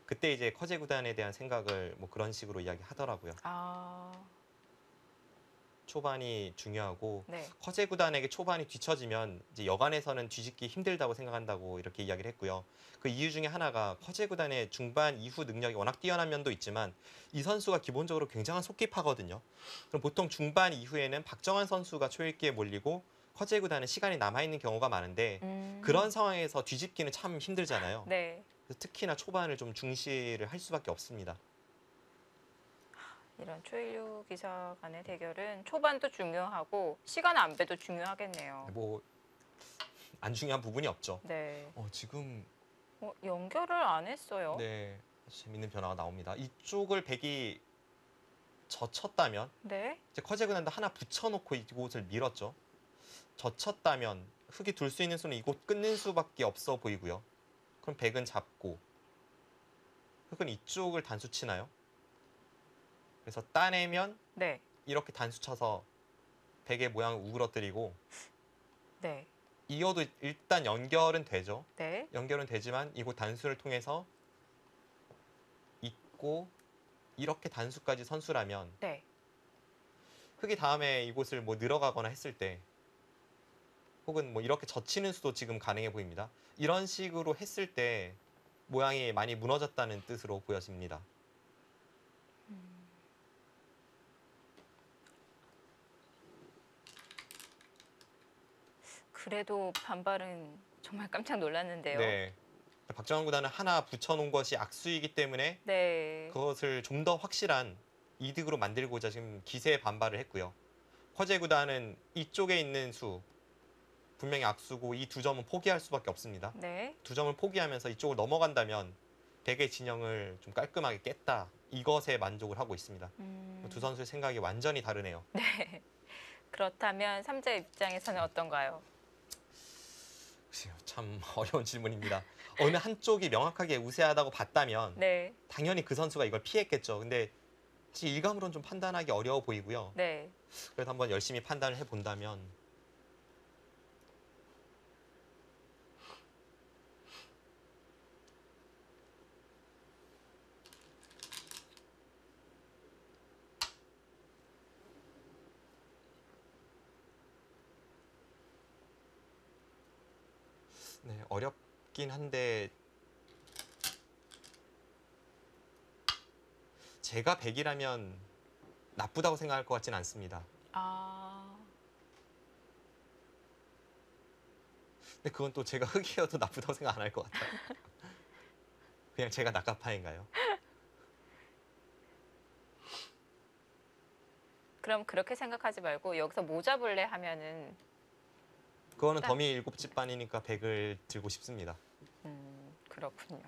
그때 이제 커제 구단에 대한 생각을 뭐 그런 식으로 이야기하더라고요. 아, 초반이 중요하고 네. 커제 구단에게 초반이 뒤처지면 이제 여간에서는 뒤집기 힘들다고 생각한다고 이렇게 이야기를 했고요. 그 이유 중에 하나가 커제 구단의 중반 이후 능력이 워낙 뛰어난 면도 있지만 이 선수가 기본적으로 굉장한 속기파거든요. 그럼 보통 중반 이후에는 박정환 선수가 초읽기에 몰리고 커제 구단은 시간이 남아있는 경우가 많은데 그런 상황에서 뒤집기는 참 힘들잖아요. 네. 그래서 특히나 초반을 좀 중시를 할 수밖에 없습니다. 이런 초일류 기사 간의 대결은 초반도 중요하고 시간 안배도 중요하겠네요. 뭐 안 중요한 부분이 없죠. 네. 지금 연결을 안 했어요. 네, 재밌는 변화가 나옵니다. 이쪽을 백이 젖혔다면 네. 이제 커제 구단도 하나 붙여놓고 이곳을 밀었죠. 젖혔다면 흑이 둘 수 있는 수는 이곳 끊는 수밖에 없어 보이고요. 그럼 백은 잡고 흑은 이쪽을 단수 치나요? 그래서 따내면 네. 이렇게 단수 쳐서 백의 모양을 우그러뜨리고 네. 이어도 일단 연결은 되죠. 네. 연결은 되지만 이곳 단수를 통해서 잇고 이렇게 단수까지 선수라면 네. 흑이 다음에 이곳을 뭐 늘어가거나 했을 때 혹은 뭐 이렇게 젖히는 수도 지금 가능해 보입니다. 이런 식으로 했을 때 모양이 많이 무너졌다는 뜻으로 보여집니다. 그래도 반발은 정말 깜짝 놀랐는데요. 네. 박정환 구단은 하나 붙여놓은 것이 악수이기 때문에 네. 그것을 좀 더 확실한 이득으로 만들고자 지금 기세에 반발을 했고요. 커제 구단은 이쪽에 있는 수 분명히 악수고 이 두 점은 포기할 수밖에 없습니다. 네. 두 점을 포기하면서 이쪽을 넘어간다면 백의 진영을 좀 깔끔하게 깼다. 이것에 만족을 하고 있습니다. 두 선수의 생각이 완전히 다르네요. 네. 그렇다면 삼자 입장에서는 어떤가요? 참 어려운 질문입니다. 어느 한쪽이 명확하게 우세하다고 봤다면 네. 당연히 그 선수가 이걸 피했겠죠. 근데 사실 일감으로는 좀 판단하기 어려워 보이고요. 네. 그래서 한번 열심히 판단을 해본다면 네, 어렵긴 한데 제가 100이라면 나쁘다고 생각할 것 같지는 않습니다. 아. 근데 그건 또 제가 흑이어도 나쁘다고 생각 안 할 것 같아요. 그냥 제가 낙가파인가요? 그럼 그렇게 생각하지 말고 여기서 뭐 잡을래 하면은 그거는 더미 7집반이니까 100을 들고 싶습니다. 그렇군요.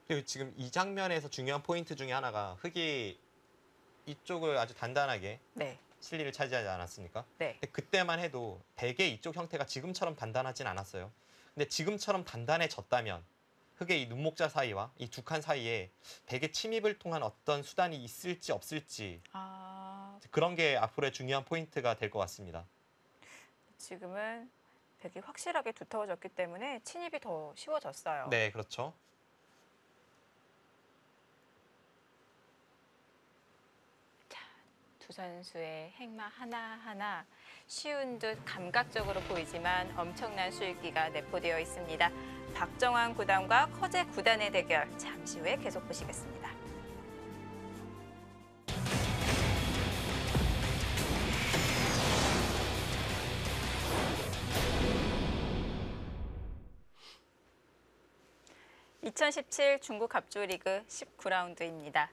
그리고 지금 이 장면에서 중요한 포인트 중에 하나가 흑이 이쪽을 아주 단단하게 네. 실리를 차지하지 않았습니까? 네. 근데 그때만 해도 백의 이쪽 형태가 지금처럼 단단하진 않았어요. 근데 지금처럼 단단해졌다면 흑의 이 눈목자 사이와 이 두 칸 사이에 백의 침입을 통한 어떤 수단이 있을지 없을지 아. 그런 게 앞으로의 중요한 포인트가 될 것 같습니다. 지금은 백이 확실하게 두터워졌기 때문에 침입이 더 쉬워졌어요. 네, 그렇죠. 두 선수의 행마 하나하나 쉬운 듯 감각적으로 보이지만 엄청난 수익기가 내포되어 있습니다. 박정환 구단과 커제 구단의 대결 잠시 후에 계속 보시겠습니다. (2017) 중국 갑조 리그 19라운드입니다.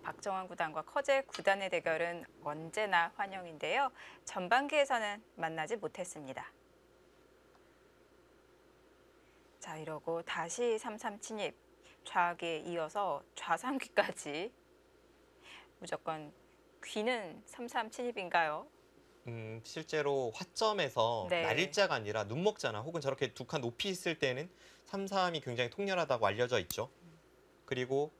박정환 구단과 커제 구단의 대결은 언제나 환영인데요. 전반기에서는 만나지 못했습니다. 자, 이러고 다시 3-3 침입, 좌기에 이어서 좌상귀까지 무조건 귀는 3-3 침입인가요? 실제로 화점에서 네. 날일자가 아니라 눈목자나 혹은 저렇게 두 칸 높이 있을 때는 3-3이 굉장히 통렬하다고 알려져 있죠. 그리고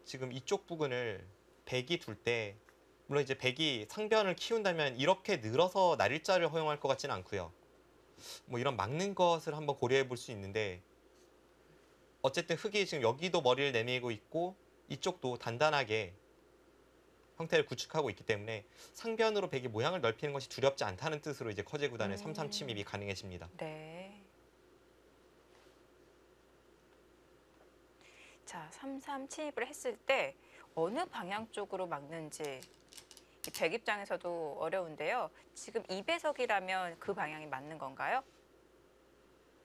지금 이쪽 부근을 백이 둘 때 물론 이제 백이 상변을 키운다면 이렇게 늘어서 날일자를 허용할 것 같지는 않고요. 뭐 이런 막는 것을 한번 고려해 볼 수 있는데 어쨌든 흑이 지금 여기도 머리를 내밀고 있고 이쪽도 단단하게 형태를 구축하고 있기 때문에 상변으로 백이 모양을 넓히는 것이 두렵지 않다는 뜻으로 이제 커제 구단의 3-3 침입이 가능해집니다. 네. 자, 3-3 침입을 했을 때 어느 방향 쪽으로 막는지 이 백 입장에서도 어려운데요. 지금 이 배석이라면 그 방향이 맞는 건가요?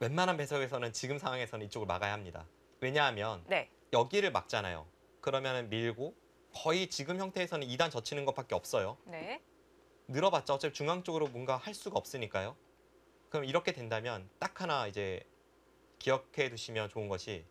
웬만한 배석에서는 지금 상황에서는 이쪽을 막아야 합니다. 왜냐하면 네. 여기를 막잖아요. 그러면 밀고 거의 지금 형태에서는 2단 젖히는 것밖에 없어요. 네. 늘어봤자 어차피 중앙 쪽으로 뭔가 할 수가 없으니까요. 그럼 이렇게 된다면 딱 하나 이제 기억해 두시면 좋은 것이,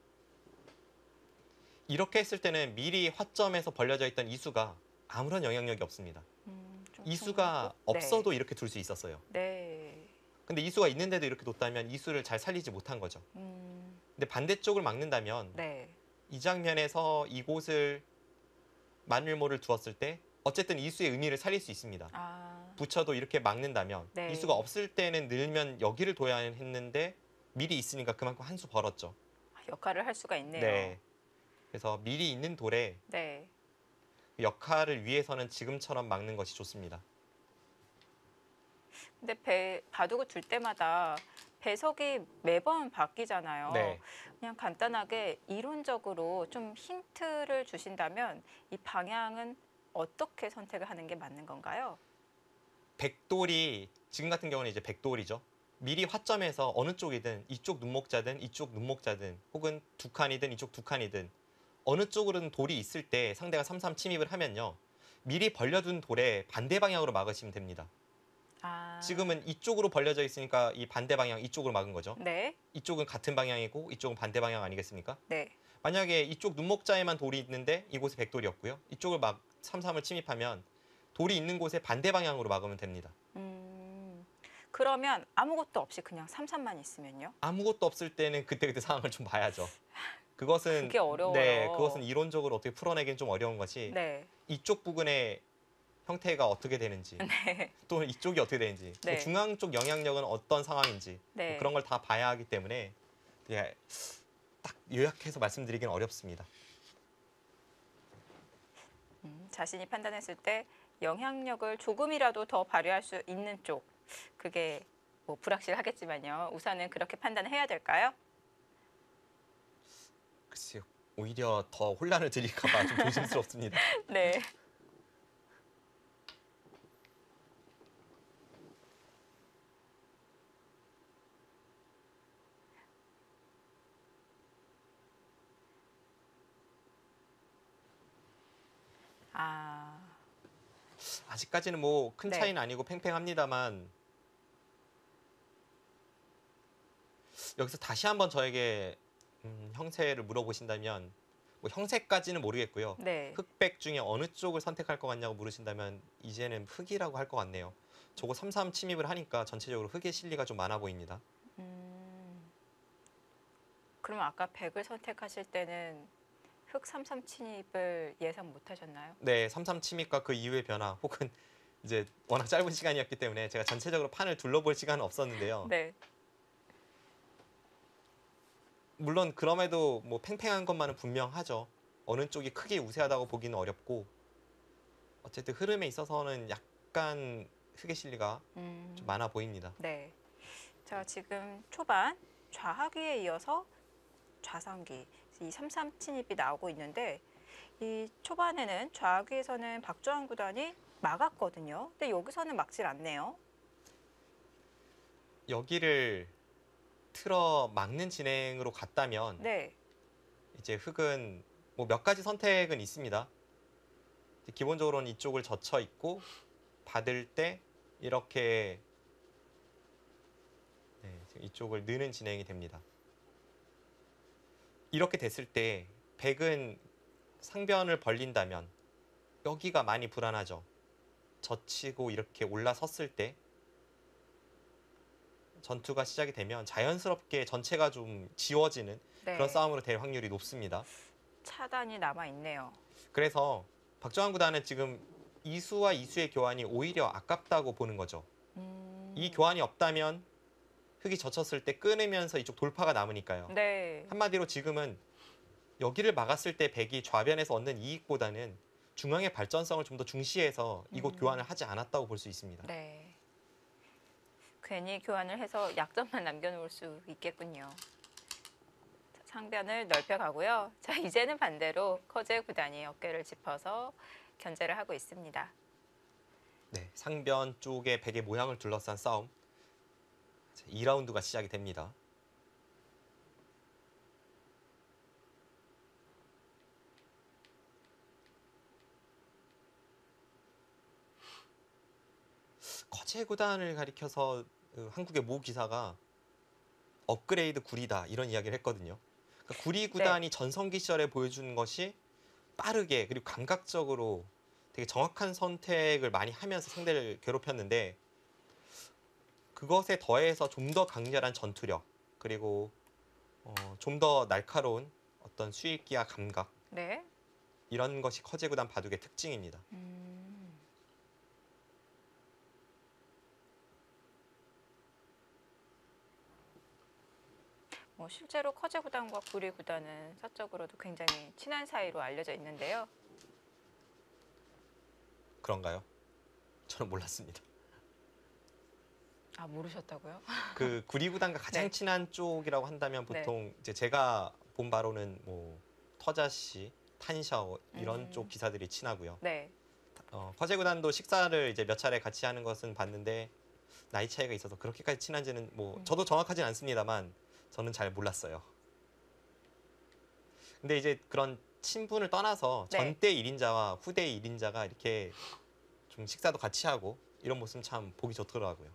이렇게 했을 때는 미리 화점에서 벌려져 있던 이수가 아무런 영향력이 없습니다. 좀 이수가 중요하고. 없어도 이렇게 둘 수 있었어요. 네. 근데 이수가 있는데도 이렇게 뒀다면 이수를 잘 살리지 못한 거죠. 근데 반대쪽을 막는다면 네. 이 장면에서 이곳을 만일모를 두었을 때 어쨌든 이수의 의미를 살릴 수 있습니다. 아, 붙여도 이렇게 막는다면 네. 이수가 없을 때는 늘면 여기를 둬야 했는데 미리 있으니까 그만큼 한 수 벌었죠. 역할을 할 수가 있네요. 네. 그래서 미리 있는 돌에 네. 역할을 위해서는 지금처럼 막는 것이 좋습니다. 근데 바둑을 둘 때마다 배석이 매번 바뀌잖아요. 네. 그냥 간단하게 이론적으로 좀 힌트를 주신다면 이 방향은 어떻게 선택을 하는 게 맞는 건가요? 백돌이 지금 같은 경우는 이제 백돌이죠. 미리 화점에서 어느 쪽이든 이쪽 눈목자든 이쪽 눈목자든 혹은 두 칸이든 이쪽 두 칸이든 어느 쪽으로든 돌이 있을 때 상대가 3-3 침입을 하면요. 미리 벌려둔 돌에 반대 방향으로 막으시면 됩니다. 아, 지금은 이쪽으로 벌려져 있으니까 이 반대 방향 이쪽으로 막은 거죠. 네, 이쪽은 같은 방향이고 이쪽은 반대 방향 아니겠습니까? 네. 만약에 이쪽 눈목자에만 돌이 있는데 이곳에 백돌이었고요. 이쪽을 막 3-3을 침입하면 돌이 있는 곳에 반대 방향으로 막으면 됩니다. 그러면 아무것도 없이 그냥 3-3만 있으면요? 아무것도 없을 때는 그때그때 상황을 좀 봐야죠. 그것은 그게 어려워요. 네, 그것은 이론적으로 어떻게 풀어내기는 좀 어려운 것이 네, 이쪽 부분의 형태가 어떻게 되는지 네, 또 이쪽이 어떻게 되는지 네. 뭐 중앙 쪽 영향력은 어떤 상황인지 네. 뭐 그런 걸 다 봐야 하기 때문에 예, 딱 요약해서 말씀드리기는 어렵습니다. 자신이 판단했을 때 영향력을 조금이라도 더 발휘할 수 있는 쪽, 그게 뭐 불확실하겠지만요. 우선은 그렇게 판단해야 될까요? 글쎄요. 오히려 더 혼란을 드릴까 봐 좀 조심스럽습니다. 네. 아, 아직까지는 뭐 큰 네. 차이는 아니고 팽팽합니다만 여기서 다시 한번 저에게 형세를 물어보신다면 뭐 형세까지는 모르겠고요. 네. 흑백 중에 어느 쪽을 선택할 것 같냐고 물으신다면 이제는 흑이라고 할 것 같네요. 저거 3-3 침입을 하니까 전체적으로 흑의 실리가 좀 많아 보입니다. 그럼 아까 100을 선택하실 때는 흑 3-3 침입을 예상 못 하셨나요? 네, 3-3 침입과 그 이후의 변화 혹은 이제 워낙 짧은 시간이었기 때문에 제가 전체적으로 판을 둘러볼 시간은 없었는데요. 네. 물론 그럼에도 뭐 팽팽한 것만은 분명하죠. 어느 쪽이 크게 우세하다고 보기는 어렵고 어쨌든 흐름에 있어서는 약간 흑의 실리가 좀 많아 보입니다. 네. 자, 지금 초반 좌하기에 이어서 좌상기 이 3-3 침입이 나오고 있는데 이 초반에는 좌하기에서는 박주환 구단이 막았거든요. 근데 여기서는 막질 않네요. 여기를 틀어 막는 진행으로 갔다면 네. 이제 흑은 뭐 몇 가지 선택은 있습니다. 기본적으로는 이쪽을 젖혀 있고 받을 때 이렇게 네, 이쪽을 느는 진행이 됩니다. 이렇게 됐을 때 백은 상변을 벌린다면 여기가 많이 불안하죠. 젖히고 이렇게 올라섰을 때 전투가 시작이 되면 자연스럽게 전체가 좀 지워지는 네. 그런 싸움으로 될 확률이 높습니다. 차단이 남아 있네요. 그래서 박정환 구단은 지금 이수와 이수의 교환이 오히려 아깝다고 보는 거죠. 이 교환이 없다면 흑이 젖혔을 때 끊으면서 이쪽 돌파가 남으니까요. 네. 한마디로 지금은 여기를 막았을 때 백이 좌변에서 얻는 이익보다는 중앙의 발전성을 좀 더 중시해서 이곳 교환을 하지 않았다고 볼 수 있습니다. 네. 괜히 교환을 해서 약점만 남겨놓을 수 있겠군요. 자, 상변을 넓혀가고요. 자, 이제는 반대로 커제 구단이 어깨를 짚어서 견제를 하고 있습니다. 네, 상변 쪽에 백의 모양을 둘러싼 싸움. 2라운드가 시작이 됩니다. 커제 구단을 가리켜서 한국의 모 기사가 업그레이드 구리다 이런 이야기를 했거든요. 그러니까 구리 구단이 전성기 시절에 보여준 것이 빠르게 그리고 감각적으로 되게 정확한 선택을 많이 하면서 상대를 괴롭혔는데 그것에 더해서 좀 더 강렬한 전투력 그리고 좀 더 날카로운 어떤 수익기와 감각 네. 이런 것이 커제 구단 바둑의 특징입니다. 실제로 커제 구단과 구리 구단은 사적으로도 굉장히 친한 사이로 알려져 있는데요. 그런가요? 저는 몰랐습니다. 아, 모르셨다고요? 그 구리 구단과 가장 네. 친한 쪽이라고 한다면 보통 이제 제가 본 바로는 뭐 터자씨, 탄샤오 이런 쪽 기사들이 친하고요. 네. 커제 구단도 식사를 이제 몇 차례 같이 하는 것은 봤는데 나이 차이가 있어서 그렇게까지 친한지는 뭐 저도 정확하진 않습니다만 저는 잘 몰랐어요. 근데 이제 그런 친분을 떠나서 네. 전대 1인자와 후대 1인자가 이렇게 좀 식사도 같이 하고 이런 모습 참 보기 좋더라고요.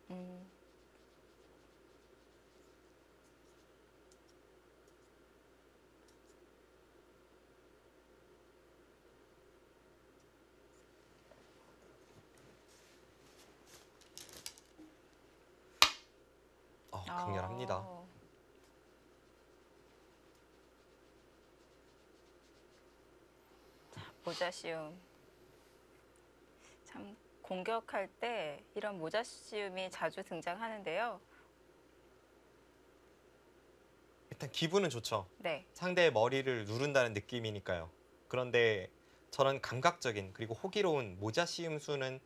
강렬합니다. 모자씌움. 참 공격할 때 이런 모자씌움이 자주 등장하는데요. 일단 기분은 좋죠. 네. 상대의 머리를 누른다는 느낌이니까요. 그런데 저런 감각적인 그리고 호기로운 모자 씌움수는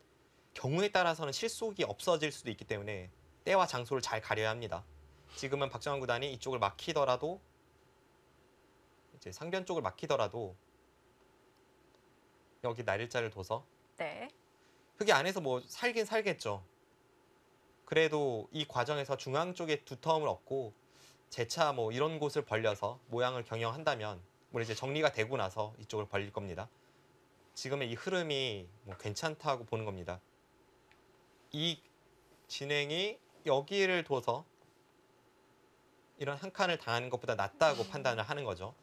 경우에 따라서는 실속이 없어질 수도 있기 때문에 때와 장소를 잘 가려야 합니다. 지금은 박정환 구단이 이쪽을 막히더라도 이제 상변 쪽을 막히더라도 여기 날일자를 둬서 네. 흙이 안에서 뭐 살긴 살겠죠. 그래도 이 과정에서 중앙 쪽에 두터움을 얻고 재차 뭐 이런 곳을 벌려서 모양을 경영한다면 물론 이제 정리가 되고 나서 이쪽을 벌릴 겁니다. 지금의 이 흐름이 뭐 괜찮다고 보는 겁니다. 이 진행이 여기를 둬서 이런 한 칸을 당하는 것보다 낫다고 판단을 하는 거죠.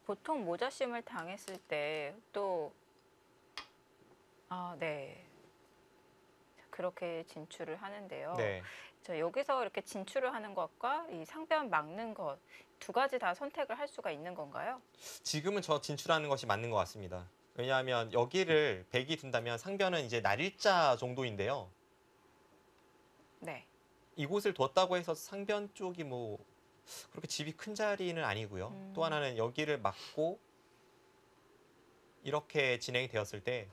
보통 모자심을 당했을 때 또 네. 그렇게 진출을 하는데요. 네. 저 여기서 이렇게 진출을 하는 것과 이 상변 막는 것 두 가지 다 선택을 할 수가 있는 건가요? 지금은 저 진출하는 것이 맞는 것 같습니다. 왜냐하면 여기를 백이 둔다면 상변은 이제 날일자 정도인데요. 네. 이곳을 뒀다고 해서 상변 쪽이 뭐 그렇게 집이 큰 자리는 아니고요. 또 하나는 여기를 막고 이렇게 진행이 되었을 때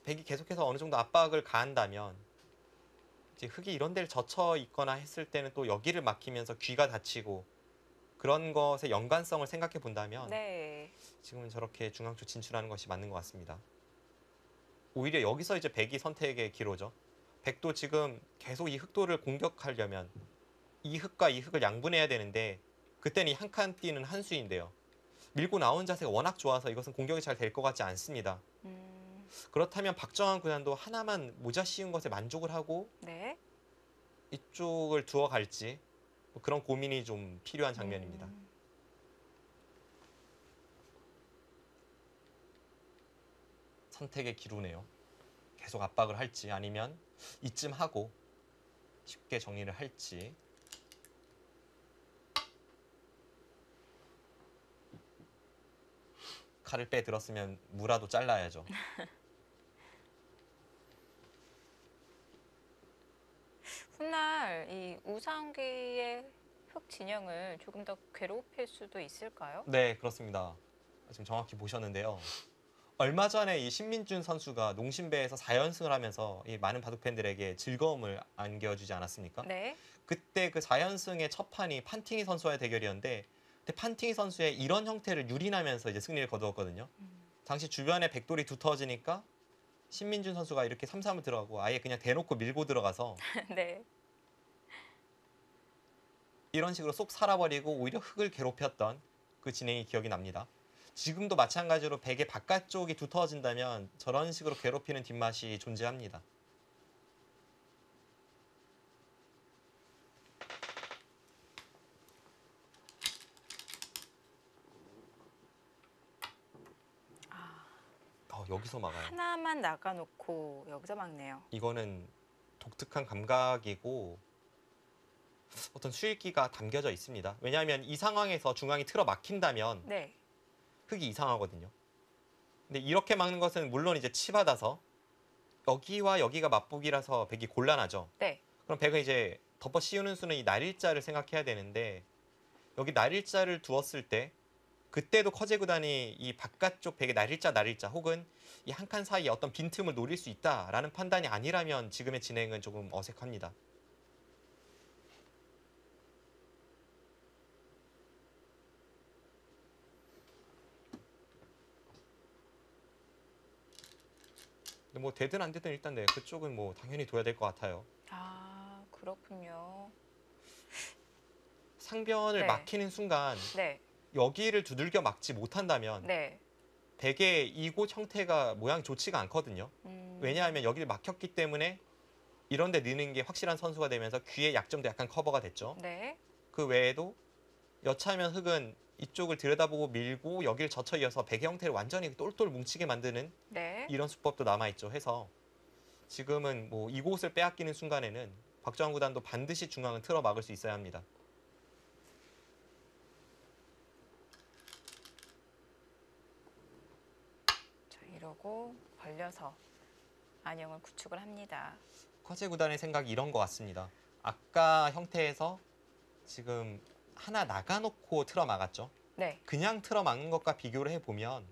백이 계속해서 어느 정도 압박을 가한다면 이제 흙이 이런 데를 젖혀 있거나 했을 때는 또 여기를 막히면서 귀가 다치고 그런 것의 연관성을 생각해 본다면 네. 지금은 저렇게 중앙쪽 진출하는 것이 맞는 것 같습니다. 오히려 여기서 이제 백이 선택의 기로죠. 백도 지금 계속 이 흑도를 공격하려면 이 흑과 이 흑을 양분해야 되는데 그때는 이 한 칸 뛰는 한 수인데요. 밀고 나온 자세가 워낙 좋아서 이것은 공격이 잘 될 것 같지 않습니다. 그렇다면 박정환 구단도 하나만 모자 씌운 것에 만족을 하고 네. 이쪽을 두어 갈지 뭐 그런 고민이 좀 필요한 장면입니다. 선택의 기로네요. 계속 압박을 할지 아니면 이쯤 하고 쉽게 정리를 할지. 칼을 빼들었으면 무라도 잘라야죠. 훗날 이 우상기의 흑 진영을 조금 더 괴롭힐 수도 있을까요? 네, 그렇습니다. 지금 정확히 보셨는데요. 얼마 전에 이 신민준 선수가 농심배에서 4연승을 하면서 이 많은 바둑 팬들에게 즐거움을 안겨주지 않았습니까? 네. 그때 그 4연승의 첫 판이 판팅이 선수와의 대결이었는데 그때 판팅이 선수의 이런 형태를 유린하면서 이제 승리를 거두었거든요. 당시 주변에 백돌이 두터워지니까 신민준 선수가 이렇게 3-3을 들어가고 아예 그냥 대놓고 밀고 들어가서 네. 이런 식으로 쏙 살아버리고 오히려 흙을 괴롭혔던 그 진행이 기억이 납니다. 지금도 마찬가지로 백의 바깥쪽이 두터워진다면 저런 식으로 괴롭히는 뒷맛이 존재합니다. 여기서 막아요. 하나만 나가놓고 여기서 막네요. 이거는 독특한 감각이고 어떤 수익기가 담겨져 있습니다. 왜냐하면 이 상황에서 중앙이 틀어 막힌다면 네. 흙이 이상하거든요. 근데 이렇게 막는 것은 물론 이제 치받아서 여기와 여기가 맞보기라서 백이 곤란하죠. 네. 그럼 백은 이제 덮어 씌우는 수는 이 날일자를 생각해야 되는데 여기 날일자를 두었을 때 그때도 커제 구단이 이 바깥쪽 백의 날일자 혹은 이 한 칸 사이에 어떤 빈틈을 노릴 수 있다라는 판단이 아니라면 지금의 진행은 조금 어색합니다. 근데 뭐 되든 안 되든 일단 네, 그쪽은 뭐 당연히 둬야 될 것 같아요. 아, 그렇군요. 상변을 네. 막히는 순간 네. 여기를 두들겨 막지 못한다면 네. 백의 이곳 형태가 모양이 좋지가 않거든요. 왜냐하면 여기를 막혔기 때문에 이런 데 느는 게 확실한 선수가 되면서 귀의 약점도 약간 커버가 됐죠. 네. 그 외에도 여차하면 흙은 이쪽을 들여다보고 밀고 여기를 젖혀 이어서 백의 형태를 완전히 똘똘 뭉치게 만드는 네. 이런 수법도 남아있죠. 해서 지금은 뭐 이곳을 빼앗기는 순간에는 박정환 구단도 반드시 중앙을 틀어 막을 수 있어야 합니다. 자, 이러고 벌려서 안영을 구축을 합니다. 커제 구단의 생각이 이런 것 같습니다. 아까 형태에서 지금 하나 나가놓고 틀어 막았죠. 네. 그냥 틀어 막는 것과 비교를 해보면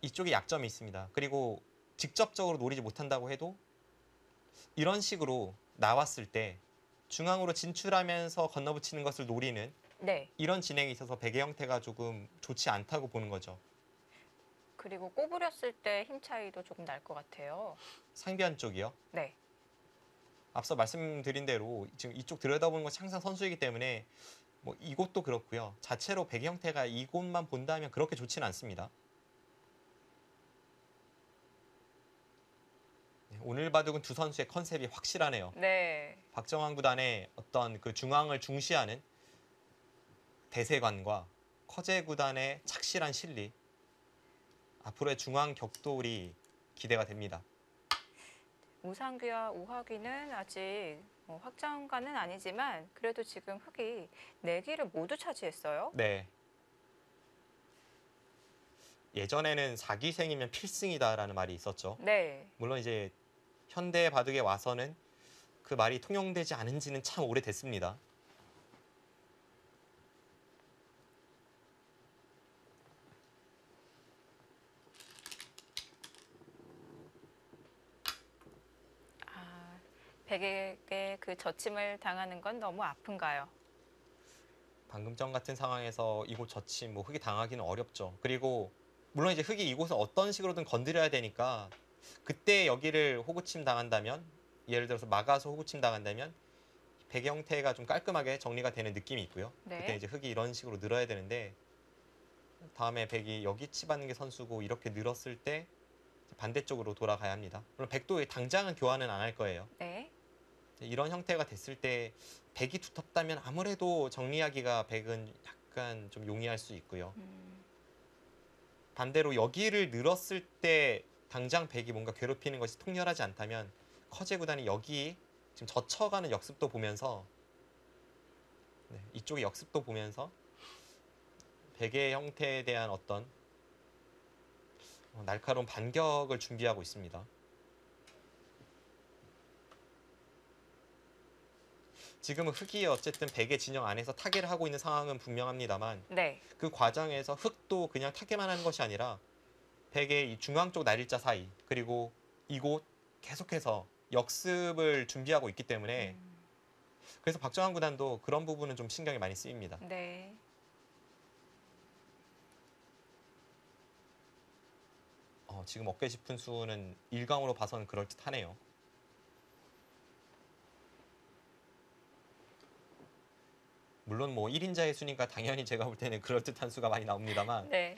이쪽에 약점이 있습니다. 그리고 직접적으로 노리지 못한다고 해도 이런 식으로 나왔을 때 중앙으로 진출하면서 건너붙이는 것을 노리는 네. 이런 진행이 있어서 백의 형태가 조금 좋지 않다고 보는 거죠. 그리고 꼬부렸을 때 힘 차이도 조금 날 것 같아요. 상변 쪽이요. 네. 앞서 말씀드린 대로 지금 이쪽 들여다보는 것이 항상 선수이기 때문에 뭐 이곳도 그렇고요. 자체로 백의 형태가 이곳만 본다면 그렇게 좋지는 않습니다. 오늘 바둑은 두 선수의 컨셉이 확실하네요. 네. 박정환 구단의 어떤 그 중앙을 중시하는 대세관과 커제 구단의 착실한 실리, 앞으로의 중앙 격돌이 기대가 됩니다. 우상귀와 우하귀는 아직 확정과는 아니지만 그래도 지금 흙이 4기를 모두 차지했어요. 네. 예전에는 4기생이면 필승이다라는 말이 있었죠. 네. 물론 이제 현대 바둑에 와서는 그 말이 통용되지 않은 지는 참 오래됐습니다. 아, 백에게 그 저침을 당하는 건 너무 아픈가요? 방금 전 같은 상황에서 이곳 저침, 뭐 흙이 당하기는 어렵죠. 그리고 물론 이제 흙이 이곳을 어떤 식으로든 건드려야 되니까 그때 여기를 호구침 당한다면 예를 들어서 막아서 호구침 당한다면 백의 형태가 좀 깔끔하게 정리가 되는 느낌이 있고요. 네. 그때 이제 흙이 이런 식으로 늘어야 되는데 다음에 백이 여기 치받는 게 선수고 이렇게 늘었을 때 반대쪽으로 돌아가야 합니다. 물론 백도 당장은 교환은 안 할 거예요. 네. 이런 형태가 됐을 때 백이 두텁다면 아무래도 정리하기가 백은 약간 좀 용이할 수 있고요. 반대로 여기를 늘었을 때 당장 백이 뭔가 괴롭히는 것이 통렬하지 않다면 커제 구단이 여기 지금 젖혀가는 역습도 보면서 이쪽의 역습도 보면서 백의 형태에 대한 어떤 날카로운 반격을 준비하고 있습니다. 지금은 흙이 어쨌든 백의 진영 안에서 타개를 하고 있는 상황은 분명합니다만 네. 그 과정에서 흙도 그냥 타개만 하는 것이 아니라 백의 이 중앙 쪽 날일자 사이 그리고 이곳 계속해서 역습을 준비하고 있기 때문에 그래서 박정환 구단도 그런 부분은 좀 신경이 많이 쓰입니다. 네. 지금 어깨 짚은 수는 1강으로 봐서는 그럴듯하네요. 물론 뭐 1인자의 수니까 당연히 제가 볼 때는 그럴듯한 수가 많이 나옵니다만 네.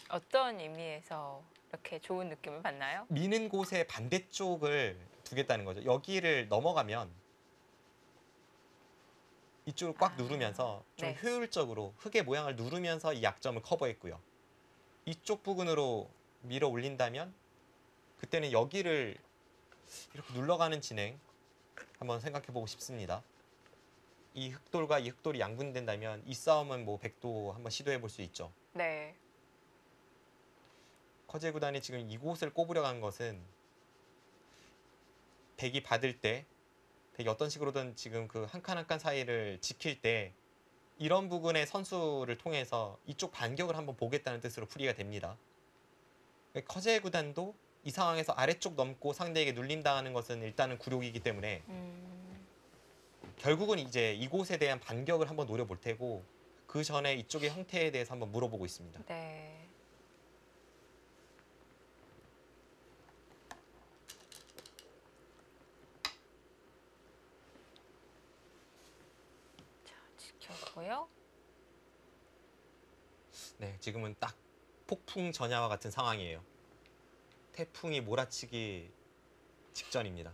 어떤 의미에서 이렇게 좋은 느낌을 받나요? 미는 곳의 반대쪽을 두겠다는 거죠. 여기를 넘어가면 이쪽을 꽉 누르면서 좀 네. 효율적으로 흙의 모양을 누르면서 이 약점을 커버했고요. 이쪽 부근으로 밀어 올린다면 그때는 여기를 이렇게 눌러가는 진행 한번 생각해 보고 싶습니다. 이 흑돌과 이 흑돌이 양분된다면 이 싸움은 뭐 백도 한번 시도해 볼 수 있죠. 네. 커제 구단이 지금 이곳을 꼽으려 간 것은 백이 받을 때 백이 어떤 식으로든 지금 그 한 칸 한 칸 사이를 지킬 때 이런 부분의 선수를 통해서 이쪽 반격을 한번 보겠다는 뜻으로 풀이가 됩니다. 커제 구단도 이 상황에서 아래쪽 넘고 상대에게 눌린다는 것은 일단은 굴욕이기 때문에 결국은 이제 이곳에 대한 반격을 한번 노려볼 테고 그 전에 이쪽의 형태에 대해서 한번 물어보고 있습니다. 네. 자, 지켜보고요. 네, 지금은 딱 폭풍 전야와 같은 상황이에요. 태풍이 몰아치기 직전입니다.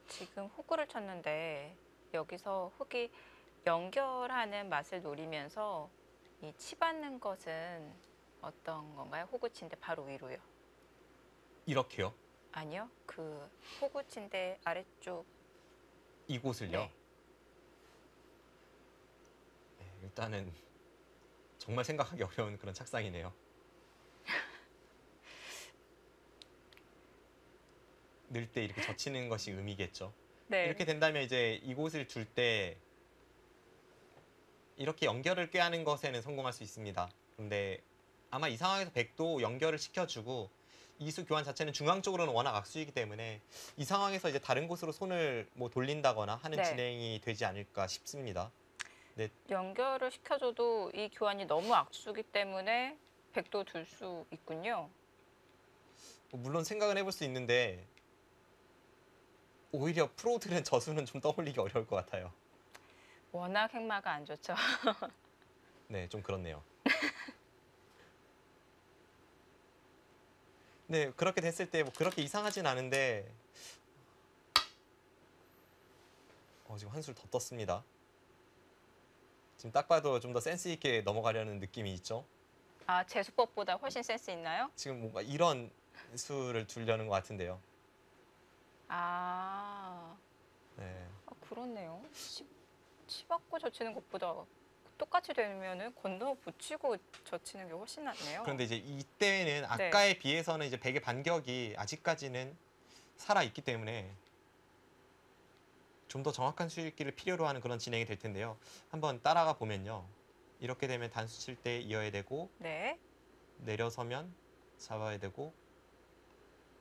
지금 호구를 쳤는데 여기서 흙이 연결하는 맛을 노리면서 이 치받는 것은 어떤 건가요? 호구 친데 바로 위로요. 이렇게요. 아니요. 그 호구 친데 아래쪽. 이곳을요. 네. 네, 일단은 정말 생각하기 어려운 그런 착상이네요. 늘 때 이렇게 젖히는 것이 의미겠죠. 네. 이렇게 된다면 이제 이곳을 둘 때 이렇게 연결을 꾀하는 것에는 성공할 수 있습니다. 근데 아마 이 상황에서 백도 연결을 시켜주고 이수 교환 자체는 중앙 쪽으로는 워낙 악수이기 때문에 이 상황에서 이제 다른 곳으로 손을 뭐 돌린다거나 하는 네. 진행이 되지 않을까 싶습니다. 연결을 시켜줘도 이 교환이 너무 악수기 때문에 백도 둘 수 있군요. 물론 생각은 해볼 수 있는데 오히려 프로들은 저수는 좀 떠올리기 어려울 것 같아요. 워낙 행마가 안 좋죠. 네, 좀 그렇네요. 네, 그렇게 됐을 때 뭐 그렇게 이상하진 않은데 지금 한술 더 떴습니다. 지금 딱 봐도 좀 더 센스 있게 넘어가려는 느낌이 있죠. 아, 제수법보다 훨씬 센스 있나요? 지금 뭔가 이런 수를 두려는 것 같은데요. 아, 네. 그렇네요. 치받고 젖히는 것보다 똑같이 되면은 건너 붙이고 젖히는 게 훨씬 낫네요. 그런데 이제 이때는 아까에 비해서는 이제 백의 반격이 아직까지는 살아 있기 때문에 좀 더 정확한 수익기를 필요로 하는 그런 진행이 될 텐데요. 한번 따라가 보면요. 이렇게 되면 단수 칠 때 이어야 되고 네. 내려서면 잡아야 되고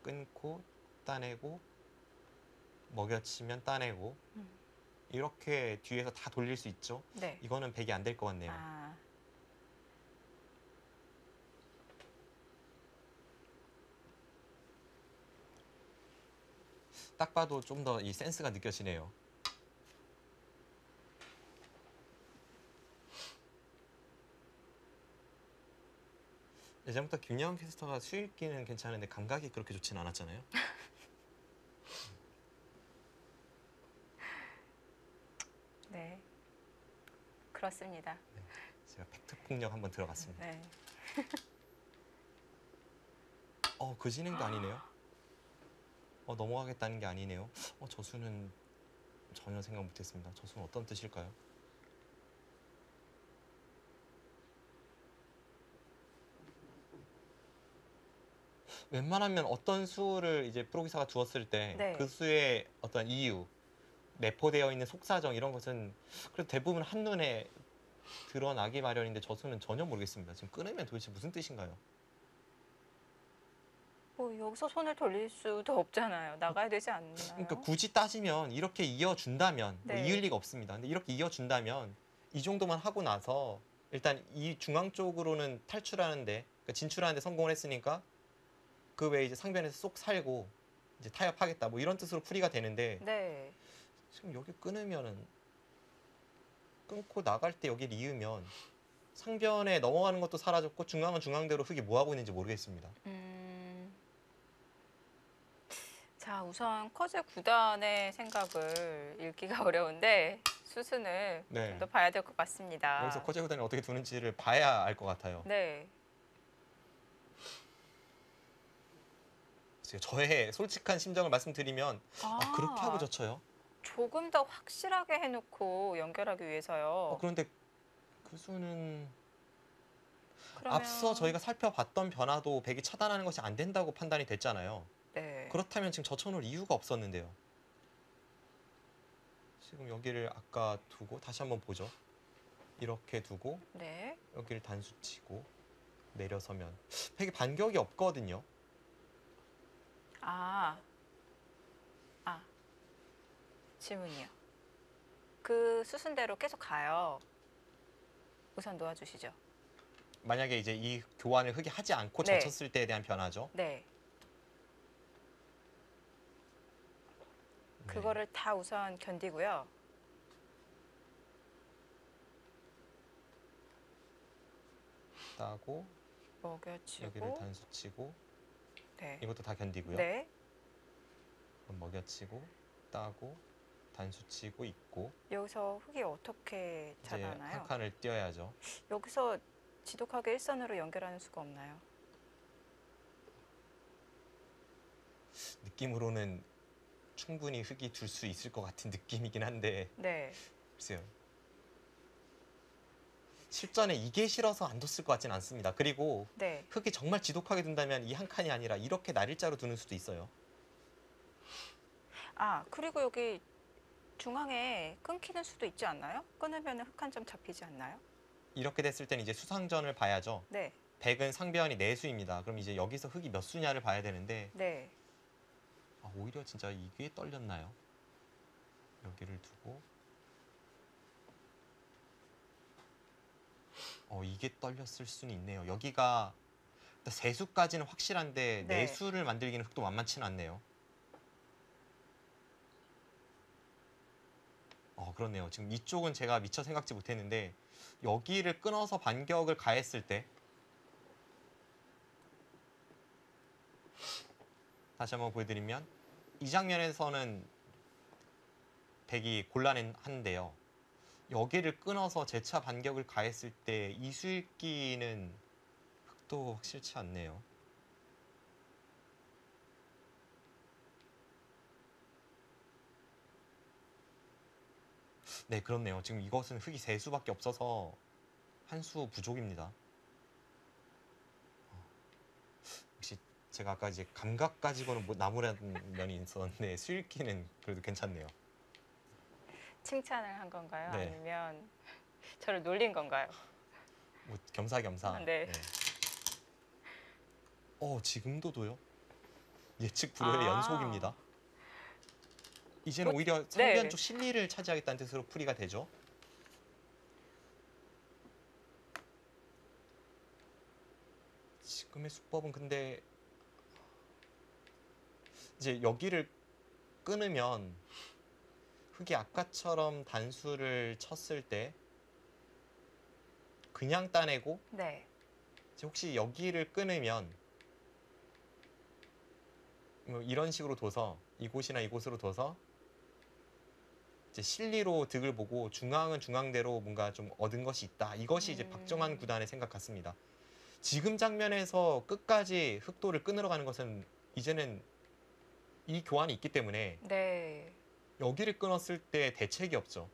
끊고 따내고 먹여치면 따내고 이렇게 뒤에서 다 돌릴 수 있죠. 네. 이거는 백이 안 될 것 같네요. 아, 딱 봐도 좀 더 이 센스가 느껴지네요. 예전부터 김여원 캐스터가 수익기는 괜찮은데 감각이 그렇게 좋지는 않았잖아요. 네. 그렇습니다. 제가 팩트 폭력 한번 들어갔습니다. 네. 그 진행도 아니네요. 넘어가겠다는 게 아니네요. 저수는 전혀 생각 못했습니다. 저수는 어떤 뜻일까요? 웬만하면 어떤 수를 이제 프로기사가 두었을 때 네. 그 수의 어떤 이유, 내포되어 있는 속사정 이런 것은 그래도 대부분 한눈에 드러나기 마련인데 저 수는 전혀 모르겠습니다. 지금 끊으면 도대체 무슨 뜻인가요? 뭐 여기서 손을 돌릴 수도 없잖아요. 나가야 되지 그러니까 않나요? 굳이 따지면 이렇게 이어준다면 뭐 네. 이을 리가 없습니다. 근데 이렇게 이어준다면 이 정도만 하고 나서 일단 이 중앙 쪽으로는 탈출하는데 그러니까 진출하는데 성공을 했으니까 그 외에 이제 상변에서 쏙 살고 이제 타협하겠다 뭐 이런 뜻으로 풀이가 되는데 네. 지금 여기 끊으면은 끊고 나갈 때 여기를 이으면 상변에 넘어가는 것도 사라졌고 중앙은 중앙대로 흙이 뭐 하고 있는지 모르겠습니다. 자, 우선 커즈 9단의 생각을 읽기가 어려운데 수순을 네. 좀 더 봐야 될 것 같습니다. 여기서 커제 구단이 어떻게 두는지를 봐야 알 것 같아요. 네. 그래서 저의 솔직한 심정을 말씀드리면 그렇게 하고 젖혀요? 조금 더 확실하게 해놓고 연결하기 위해서요. 그런데 그 수는 그러면 앞서 저희가 살펴봤던 변화도 백이 차단하는 것이 안 된다고 판단이 됐잖아요. 네. 그렇다면 지금 젖혀놓을 이유가 없었는데요. 지금 여기를 아까 두고 다시 한번 보죠. 이렇게 두고 네. 여기를 단수 치고 내려서면 백이 반격이 없거든요. 아, 질문이요. 그 수순대로 계속 가요. 우선 놓아주시죠. 만약에 이제 이 교환을 흙이 하지 않고 네. 젖혔을 때에 대한 변화죠. 네. 네. 그거를 다 우선 견디고요. 따고 먹여치고. 여기를 단수 치고 네. 이것도 다 견디고요. 네. 그럼 먹여치고 따고 단수 치고 있고 여기서 흙이 어떻게 이제 차단하나요? 한 칸을 띄어야죠. 여기서 지독하게 일선으로 연결하는 수가 없나요? 느낌으로는 충분히 흙이 둘 수 있을 것 같은 느낌이긴 한데 네. 글쎄요. 실전에 이게 싫어서 안 뒀을 것 같진 않습니다. 그리고 네. 흙이 정말 지독하게 둔다면 이 한 칸이 아니라 이렇게 날일자로 두는 수도 있어요. 그리고 여기 중앙에 끊기는 수도 있지 않나요? 끊으면 흙 한 점 잡히지 않나요? 이렇게 됐을 때는 이제 수상전을 봐야죠. 네. 백은 상변이 4수입니다. 그럼 이제 여기서 흙이 몇 수냐를 봐야 되는데 네. 오히려 진짜 이게 떨렸나요? 여기를 두고 이게 떨렸을 수는 있네요. 여기가 3수까지는 확실한데 네. 4수를 만들기는 흙도 만만치는 않네요. 그렇네요. 지금 이쪽은 제가 미처 생각지 못했는데 여기를 끊어서 반격을 가했을 때 다시 한번 보여드리면 이 장면에서는 백이 곤란한데요. 여기를 끊어서 재차 반격을 가했을 때 이수읽기는 흙도 확실치 않네요. 네, 그렇네요. 지금 이것은 흙이 3수밖에 없어서 한 수 부족입니다. 역시 제가 아까 이제 감각 가지고는 나무라는 면이 있었는데 수읽기는 그래도 괜찮네요. 칭찬을 한 건가요? 네. 아니면 저를 놀린 건가요? 뭐 겸사겸사. 네. 지금도 둬요? 예측 불허의 연속입니다. 이제는 뭐, 오히려 네. 상변 쪽 실리를 차지하겠다는 뜻으로 풀이가 되죠. 지금의 수법은 근데 이제 여기를 끊으면 흙이 아까처럼 단수를 쳤을 때 그냥 따내고 네. 이제 혹시 여기를 끊으면 뭐 이런 식으로 둬서 이곳이나 이곳으로 둬서 이제 실리로 득을 보고 중앙은 중앙대로 뭔가 좀 얻은 것이 있다. 이것이 이제 박정환 구단의 생각 같습니다. 지금 장면에서 끝까지 흑도를 끊으러 가는 것은 이제는 이 교환이 있기 때문에 네. 여기를 끊었을 때 대책이 없죠.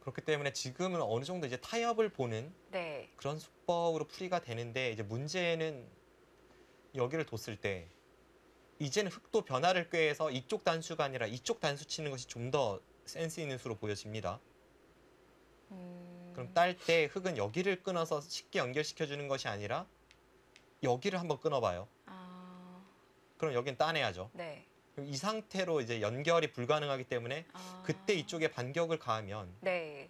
그렇기 때문에 지금은 어느 정도 이제 타협을 보는 네. 그런 수법으로 풀이가 되는데 이제 문제는 여기를 뒀을 때 이제는 흑도 변화를 꾀해서 이쪽 단수가 아니라 이쪽 단수 치는 것이 좀 더 센스 있는 수로 보여집니다. 그럼 딸 때 흑은 여기를 끊어서 쉽게 연결시켜 주는 것이 아니라 여기를 한번 끊어봐요. 아, 그럼 여긴 따내야죠. 네. 그럼 이 상태로 이제 연결이 불가능하기 때문에 아, 그때 이쪽에 반격을 가하면 네.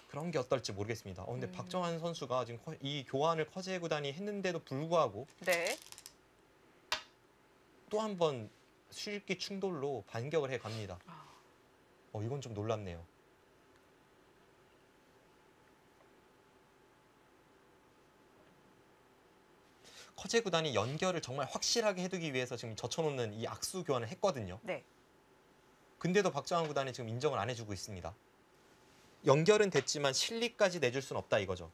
그런 게 어떨지 모르겠습니다. 근데 박정환 선수가 지금 이 교환을 커제 구단이 했는데도 불구하고 네. 또 한 번 수익기 충돌로 반격을 해 갑니다. 아, 이건 좀 놀랍네요. 커제 구단이 연결을 정말 확실하게 해두기 위해서 지금 젖혀놓는 이 악수 교환을 했거든요. 네. 근데도 박정환 구단이 지금 인정을 안 해주고 있습니다. 연결은 됐지만 실리까지 내줄 수는 없다 이거죠.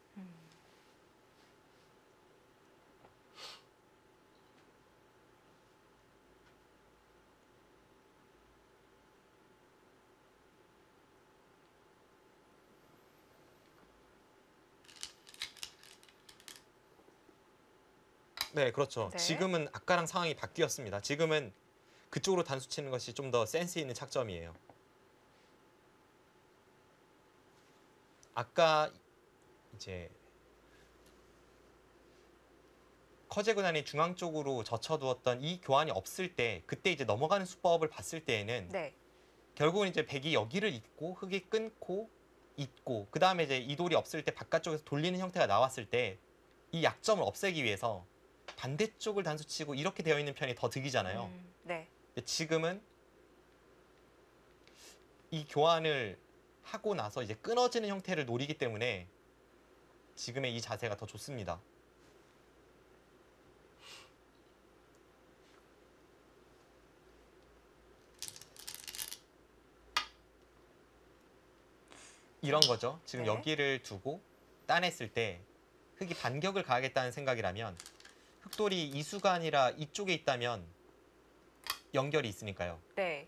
네, 그렇죠. 네. 지금은 아까랑 상황이 바뀌었습니다. 지금은 그쪽으로 단수 치는 것이 좀 더 센스 있는 착점이에요. 아까 이제 커제 구단이 중앙 쪽으로 젖혀두었던 이 교환이 없을 때 그때 이제 넘어가는 수법을 봤을 때에는 네. 결국은 이제 백이 여기를 잇고 흑이 끊고 잇고 그 다음에 이제 이 돌이 없을 때 바깥쪽에서 돌리는 형태가 나왔을 때 이 약점을 없애기 위해서 반대쪽을 단수치고 이렇게 되어 있는 편이 더 득이잖아요. 네. 근데 지금은 이 교환을 하고 나서 이제 끊어지는 형태를 노리기 때문에 지금의 이 자세가 더 좋습니다. 이런 거죠. 지금 네. 여기를 두고 따냈을 때 흑이 반격을 가하겠다는 생각이라면 흑돌이 이수가 아니라 이쪽에 있다면 연결이 있으니까요. 네.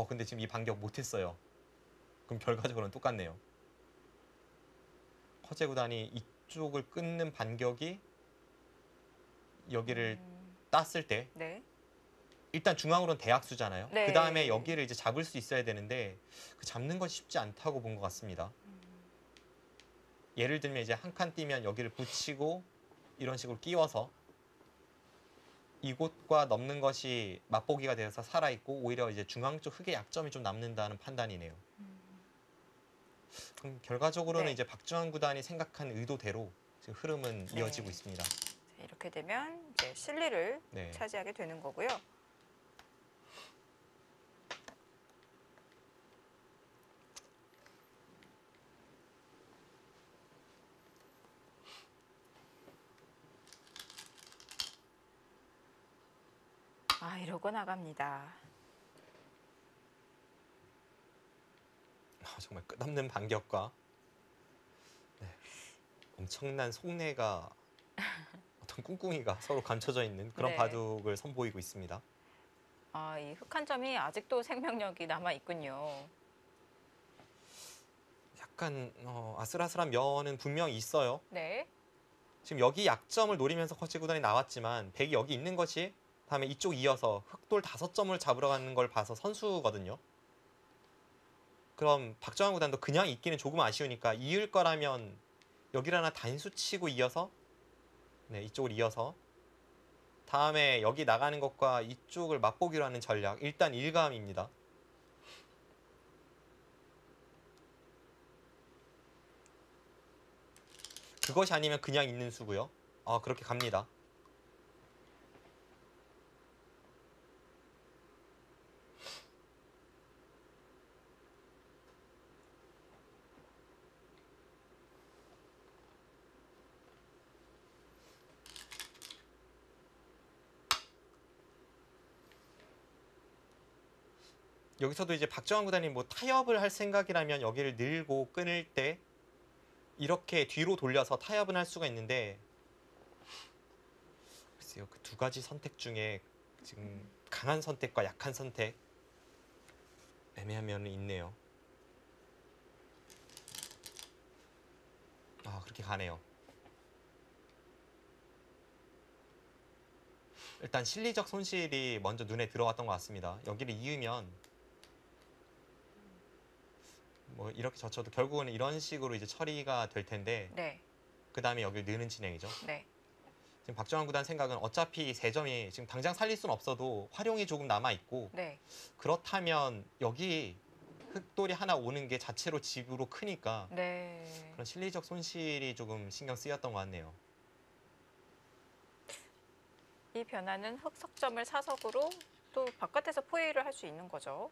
근데 지금 이 반격 못했어요. 그럼 결과적으로는 똑같네요. 커제 구단이 이쪽을 끊는 반격이 여기를 땄을 때 네. 일단 중앙으로는 대학수잖아요. 네. 그 다음에 여기를 이제 잡을 수 있어야 되는데 그 잡는 것이 쉽지 않다고 본 것 같습니다. 예를 들면 이제 한 칸 띄면 여기를 붙이고 이런 식으로 끼워서 이곳과 넘는 것이 맛보기가 되어서 살아있고 오히려 이제 중앙 쪽 흑의 약점이 좀 남는다는 판단이네요. 그럼 결과적으로는 네. 이제 박주환 구단이 생각한 의도대로 지금 흐름은 네. 이어지고 있습니다. 자, 이렇게 되면 이제 실리를 네. 차지하게 되는 거고요. 아, 이러고 나갑니다. 정말 끝없는 반격과 엄청난 속내가 어떤 꿍꿍이가 서로 감춰져 있는 그런 네. 바둑을 선보이고 있습니다. 아, 이 흑 한 점이 아직도 생명력이 남아 있군요. 약간 아슬아슬한 면은 분명히 있어요. 네. 지금 여기 약점을 노리면서 커치 구단이 나왔지만 백이 여기 있는 것이 다음에 이쪽 이어서 흑돌 5점을 잡으러 가는 걸 봐서 선수거든요. 그럼 박정환 구단도 그냥 있기는 조금 아쉬우니까 이을 거라면 여기를 하나 단수 치고 이어서 이쪽을 이어서 다음에 여기 나가는 것과 이쪽을 맛보기로 하는 전략 일단 일감입니다. 그것이 아니면 그냥 있는 수고요. 그렇게 갑니다. 여기서도 이제 박정환 구단이 뭐 타협을 할 생각이라면 여기를 늘고 끊을 때 이렇게 뒤로 돌려서 타협은 할 수가 있는데 글쎄요, 그 두 가지 선택 중에 지금 강한 선택과 약한 선택 애매한 면이 있네요. 아, 그렇게 가네요. 일단 실리적 손실이 먼저 눈에 들어왔던 것 같습니다. 여기를 이으면 뭐 이렇게 젖혀도 결국은 이런 식으로 이제 처리가 될 텐데 네. 그 다음에 여기를 넣는 진행이죠. 네. 지금 박정환 구단 생각은 어차피 3점이 지금 당장 살릴 수는 없어도 활용이 조금 남아 있고 네. 그렇다면 여기 흑돌이 하나 오는 게 자체로 집으로 크니까 네. 그런 실리적 손실이 조금 신경 쓰였던 것 같네요. 이 변화는 흑 석점을 사석으로 또 바깥에서 포위를 할 수 있는 거죠.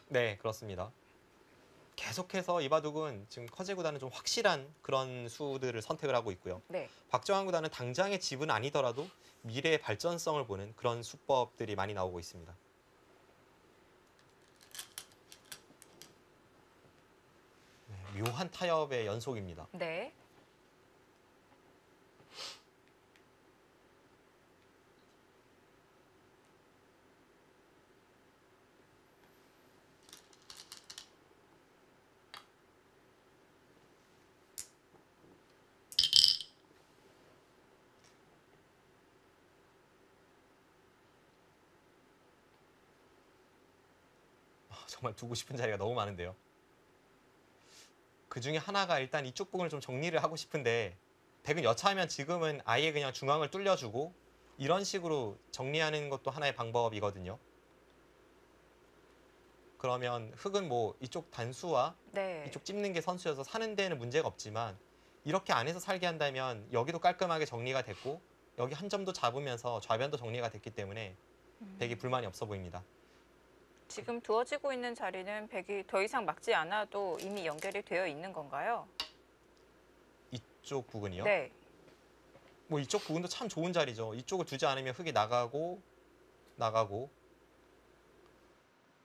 네, 그렇습니다. 계속해서 이바둑은 지금 커제 구단은 좀 확실한 그런 수들을 선택을 하고 있고요. 네. 박정환 구단은 당장의 집은 아니더라도 미래의 발전성을 보는 그런 수법들이 많이 나오고 있습니다. 네, 묘한 타협의 연속입니다. 네. 정말 두고 싶은 자리가 너무 많은데요. 그 중에 하나가 일단 이쪽 부분을 좀 정리를 하고 싶은데 백은 여차하면 지금은 아예 그냥 중앙을 뚫려주고 이런 식으로 정리하는 것도 하나의 방법이거든요. 그러면 흑은 뭐 이쪽 단수와 네. 이쪽 찝는 게 선수여서 사는 데는 문제가 없지만 이렇게 안에서 살게 한다면 여기도 깔끔하게 정리가 됐고 여기 한 점도 잡으면서 좌변도 정리가 됐기 때문에 백이 불만이 없어 보입니다. 지금 두어지고 있는 자리는 백이 더 이상 막지 않아도 이미 연결이 되어 있는 건가요? 이쪽 부분이요. 네. 뭐 이쪽 부분도 참 좋은 자리죠. 이쪽을 두지 않으면 흑이 나가고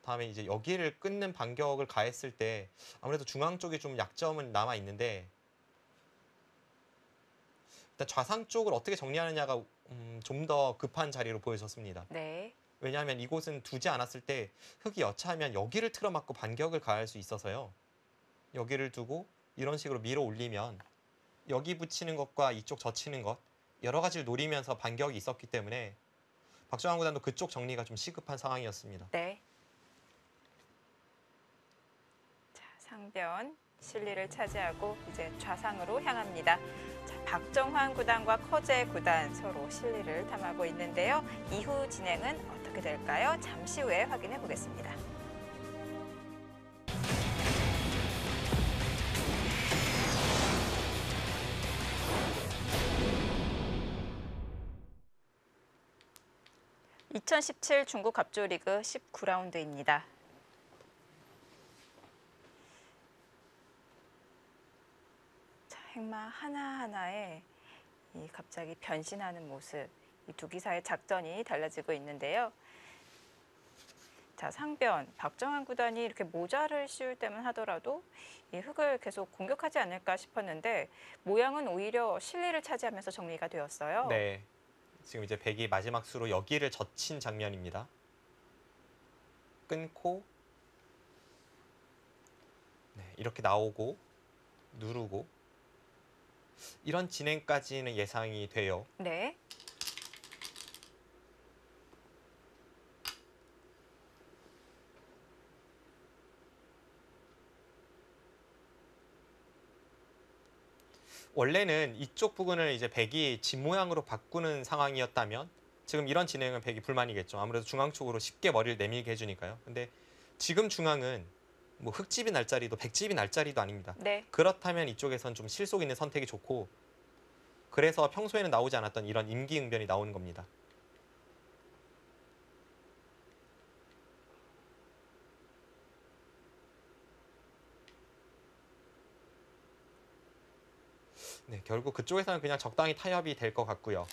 다음에 이제 여기를 끊는 반격을 가했을 때 아무래도 중앙 쪽이 좀 약점은 남아 있는데 일단 좌상 쪽을 어떻게 정리하느냐가 좀 더 급한 자리로 보여졌습니다. 네. 왜냐하면 이곳은 두지 않았을 때 흑이 여차하면 여기를 틀어막고 반격을 가할 수 있어서요. 여기를 두고 이런 식으로 밀어 올리면 여기 붙이는 것과 이쪽 젖히는 것 여러 가지를 노리면서 반격이 있었기 때문에 박정환 구단도 그쪽 정리가 좀 시급한 상황이었습니다. 네. 자, 상변 실리를 차지하고 이제 좌상으로 향합니다. 자, 박정환 구단과 커제 구단 서로 실리를 탐하고 있는데요. 이후 진행은 어떻게 될까요? 잠시 후에 확인해 보겠습니다. (2017) 중국 갑조리그 19라운드입니다. 자, 행마 하나하나에 이 갑자기 변신하는 모습, 이 두 기사의 작전이 달라지고 있는데요. 자, 상변 박정환 구단이 이렇게 모자를 씌울 때만 하더라도 이 흑을 계속 공격하지 않을까 싶었는데 모양은 오히려 실리를 차지하면서 정리가 되었어요. 네, 지금 이제 백이 마지막 수로 여기를 젖힌 장면입니다. 끊고 네, 이렇게 나오고 누르고 이런 진행까지는 예상이 돼요. 네. 원래는 이쪽 부분을 이제 백이 집 모양으로 바꾸는 상황이었다면 지금 이런 진행은 백이 불만이겠죠. 아무래도 중앙 쪽으로 쉽게 머리를 내밀게 해주니까요. 근데 지금 중앙은 뭐 흑집이 날 자리도 백집이 날 자리도 아닙니다. 네. 그렇다면 이쪽에선 좀 실속 있는 선택이 좋고 그래서 평소에는 나오지 않았던 이런 임기응변이 나오는 겁니다. 네, 결국 그쪽에서는 그냥 적당히 타협이 될 것 같고요.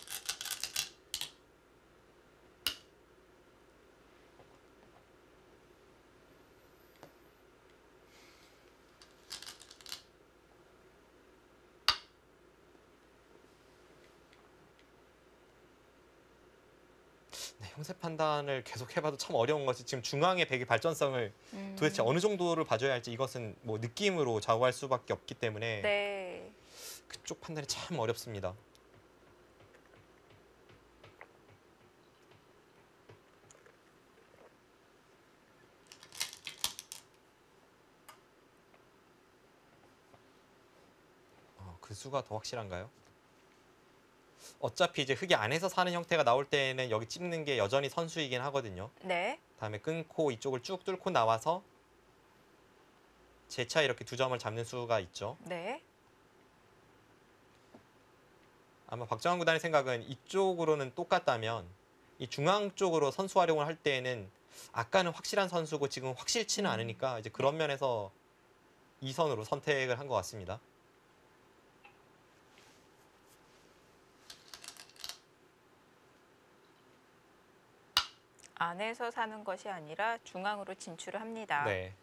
네, 형세 판단을 계속 해봐도 참 어려운 것이 지금 중앙의 백의 발전성을 도대체 어느 정도를 봐줘야 할지 이것은 뭐 느낌으로 좌우할 수밖에 없기 때문에 네. 그쪽 판단이 참 어렵습니다. 그 수가 더 확실한가요? 어차피 이제 흙이 안에서 사는 형태가 나올 때는 여기 찝는 게 여전히 선수이긴 하거든요. 네. 다음에 끊고 이쪽을 쭉 뚫고 나와서 재차 이렇게 두 점을 잡는 수가 있죠. 네. 아마 박정환 구단의 생각은 이쪽으로는 똑같다면 이 중앙 쪽으로 선수 활용을 할 때에는 아까는 확실한 선수고 지금 확실치는 않으니까 이제 그런 면에서 이 선으로 선택을 한 것 같습니다. 안에서 사는 것이 아니라 중앙으로 진출을 합니다. 네.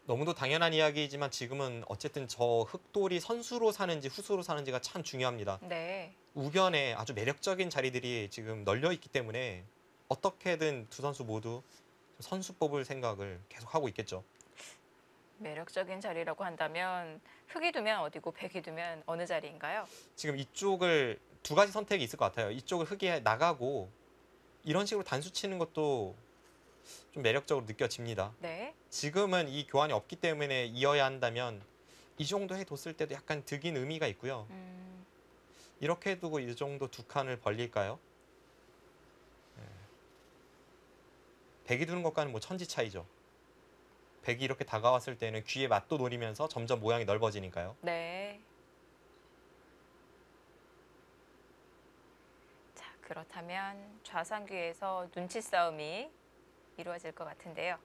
너무도 당연한 이야기이지만 지금은 어쨌든 저 흑돌이 선수로 사는지 후수로 사는지가 참 중요합니다. 네. 우변에 아주 매력적인 자리들이 지금 널려 있기 때문에 어떻게든 두 선수 모두 선수 뽑을 생각을 계속 하고 있겠죠. 매력적인 자리라고 한다면 흑이 두면 어디고 백이 두면 어느 자리인가요? 지금 이쪽을 두 가지 선택이 있을 것 같아요. 이쪽을 흑이 나가고 이런 식으로 단수 치는 것도 좀 매력적으로 느껴집니다. 네. 지금은 이 교환이 없기 때문에 이어야 한다면 이 정도 해뒀을 때도 약간 득인 의미가 있고요. 이렇게 두고 이 정도 두 칸을 벌릴까요? 백이 두는 것과는 뭐 천지 차이죠. 백이 이렇게 다가왔을 때는 귀에 맛도 노리면서 점점 모양이 넓어지니까요. 네. 자, 그렇다면 좌상귀에서 눈치 싸움이 이루어질 것 같은데요.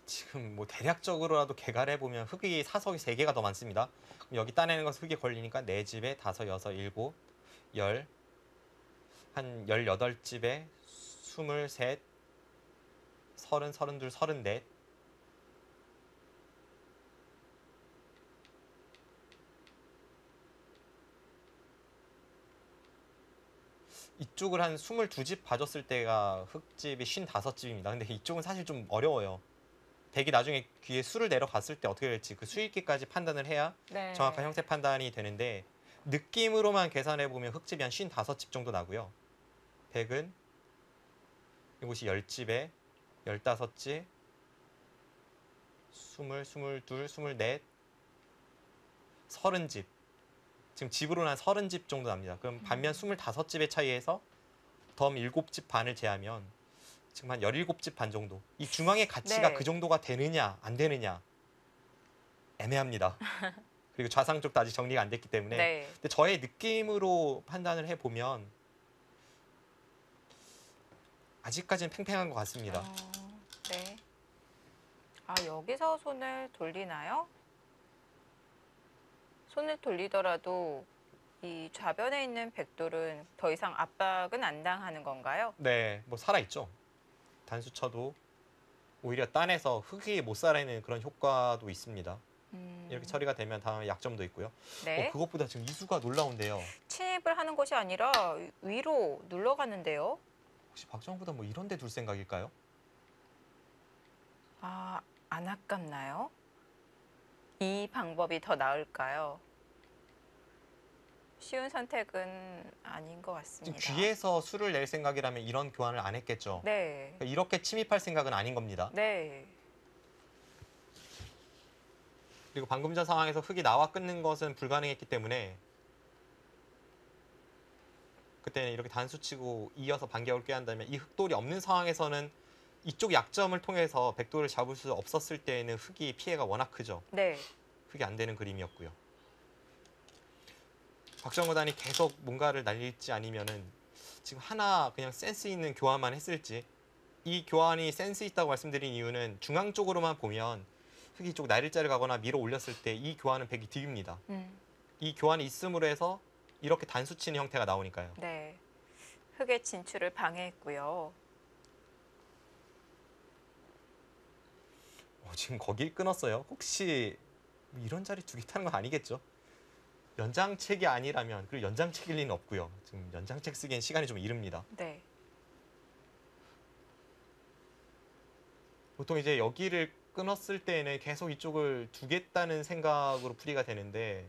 지금 뭐 대략적으로라도 개괄해 보면 흑이 사석이 3개가 더 많습니다. 그럼 여기 따내는 것은 흑이 걸리니까 4집에 5, 6, 7, 10, 한 18집에 23, 30, 32, 34. 이쪽을 한 22집 봐줬을 때가 흑집이 55집입니다. 근데 이쪽은 사실 좀 어려워요. 백이 나중에 귀에 수를 내려갔을 때 어떻게 될지 그 수익기까지 판단을 해야 네. 정확한 형태 판단이 되는데 느낌으로만 계산해 보면 흑집이 한 55집 정도 나고요. 백은 이곳이 10집에 15집, 20, 22, 24, 30집. 지금 집으로는 한 30집 정도 납니다. 그럼 반면 25집의 차이에서 덤 7집 반을 제하면 지금 한 17집 반 정도. 이 중앙의 가치가 네. 그 정도가 되느냐 안 되느냐 애매합니다. 그리고 좌상 쪽도 아직 정리가 안 됐기 때문에. 네. 근데 저의 느낌으로 판단을 해보면 아직까지는 팽팽한 것 같습니다. 네. 아, 여기서 손을 돌리나요? 손을 돌리더라도 이 좌변에 있는 백돌은 더 이상 압박은 안 당하는 건가요? 네, 뭐 살아있죠. 단수 쳐도 오히려 딴에서 흙이 못 살아있는 그런 효과도 있습니다. 이렇게 처리가 되면 다음에 약점도 있고요. 네. 그것보다 지금 이수가 놀라운데요. 침입을 하는 것이 아니라 위로 눌러가는데요. 혹시 박정보다 뭐 이런 데 둘 생각일까요? 아, 안 아깝나요? 이 방법이 더 나을까요? 쉬운 선택은 아닌 것 지금 같습니다. 귀에서 수를 낼 생각이라면 이런 교환을 안 했겠죠. 네. 그러니까 이렇게 침입할 생각은 아닌 겁니다. 네. 그리고 방금 전 상황에서 흙이 나와 끊는 것은 불가능했기 때문에 그때는 이렇게 단수 치고 이어서 반격을 꾀한다면 이 흑돌이 없는 상황에서는 이쪽 약점을 통해서 백돌을 잡을 수 없었을 때에는 흑이 피해가 워낙 크죠. 네. 흑이 안 되는 그림이었고요. 박정호 구단이 계속 뭔가를 날릴지 아니면은 지금 하나 그냥 센스 있는 교환만 했을지. 이 교환이 센스 있다고 말씀드린 이유는 중앙 쪽으로만 보면 흑이 쪽 날일자를 가거나 밀어 올렸을 때 이 교환은 백이 득입니다. 이 교환이 있음으로 해서 이렇게 단수 치는 형태가 나오니까요. 네. 흑의 진출을 방해했고요. 지금 거길 끊었어요. 혹시 이런 자리 두겠다는 건 아니겠죠? 연장책이 아니라면 그리고 연장책일 리는 없고요. 지금 연장책 쓰기엔 시간이 좀 이릅니다. 네. 보통 이제 여기를 끊었을 때는 계속 이쪽을 두겠다는 생각으로 풀이가 되는데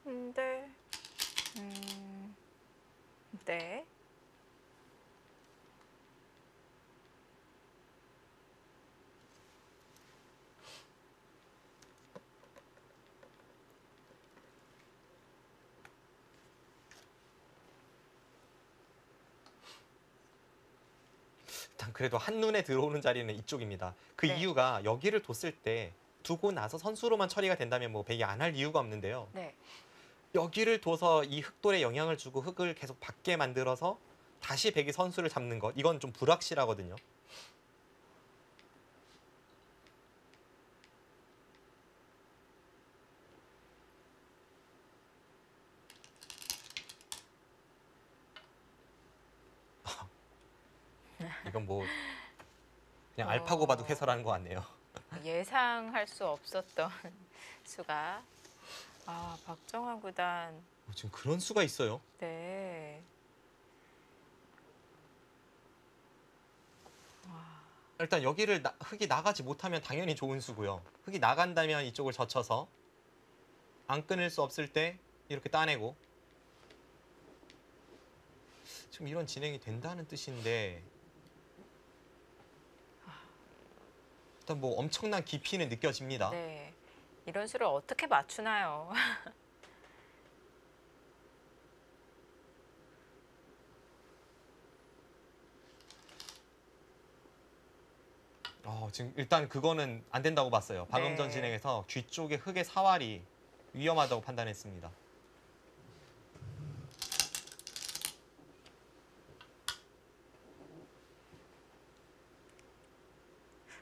근데 네. 일단 그래도 한눈에 들어오는 자리는 이쪽입니다. 그 네. 이유가 여기를 뒀을 때 두고 나서 선수로만 처리가 된다면 뭐 배기 안 할 이유가 없는데요. 네. 여기를 둬서 이 흑돌에 영향을 주고 흑을 계속 받게 만들어서 다시 백이 선수를 잡는 것 이건 좀 불확실하거든요. 이건 뭐 그냥 알파고 봐도 해설하는 것 같네요. 예상할 수 없었던 수가. 아, 박정환 구단. 지금 그런 수가 있어요. 네. 일단 여기를 흑이 나가지 못하면 당연히 좋은 수고요. 흑이 나간다면 이쪽을 젖혀서 안 끊을 수 없을 때 이렇게 따내고 지금 이런 진행이 된다는 뜻인데 일단 뭐 엄청난 깊이는 느껴집니다. 네. 이런 수를 어떻게 맞추나요? 지금 일단 그거는 안 된다고 봤어요. 방금 전 네. 진행에서 뒤쪽에 흑의 사활이 위험하다고 판단했습니다.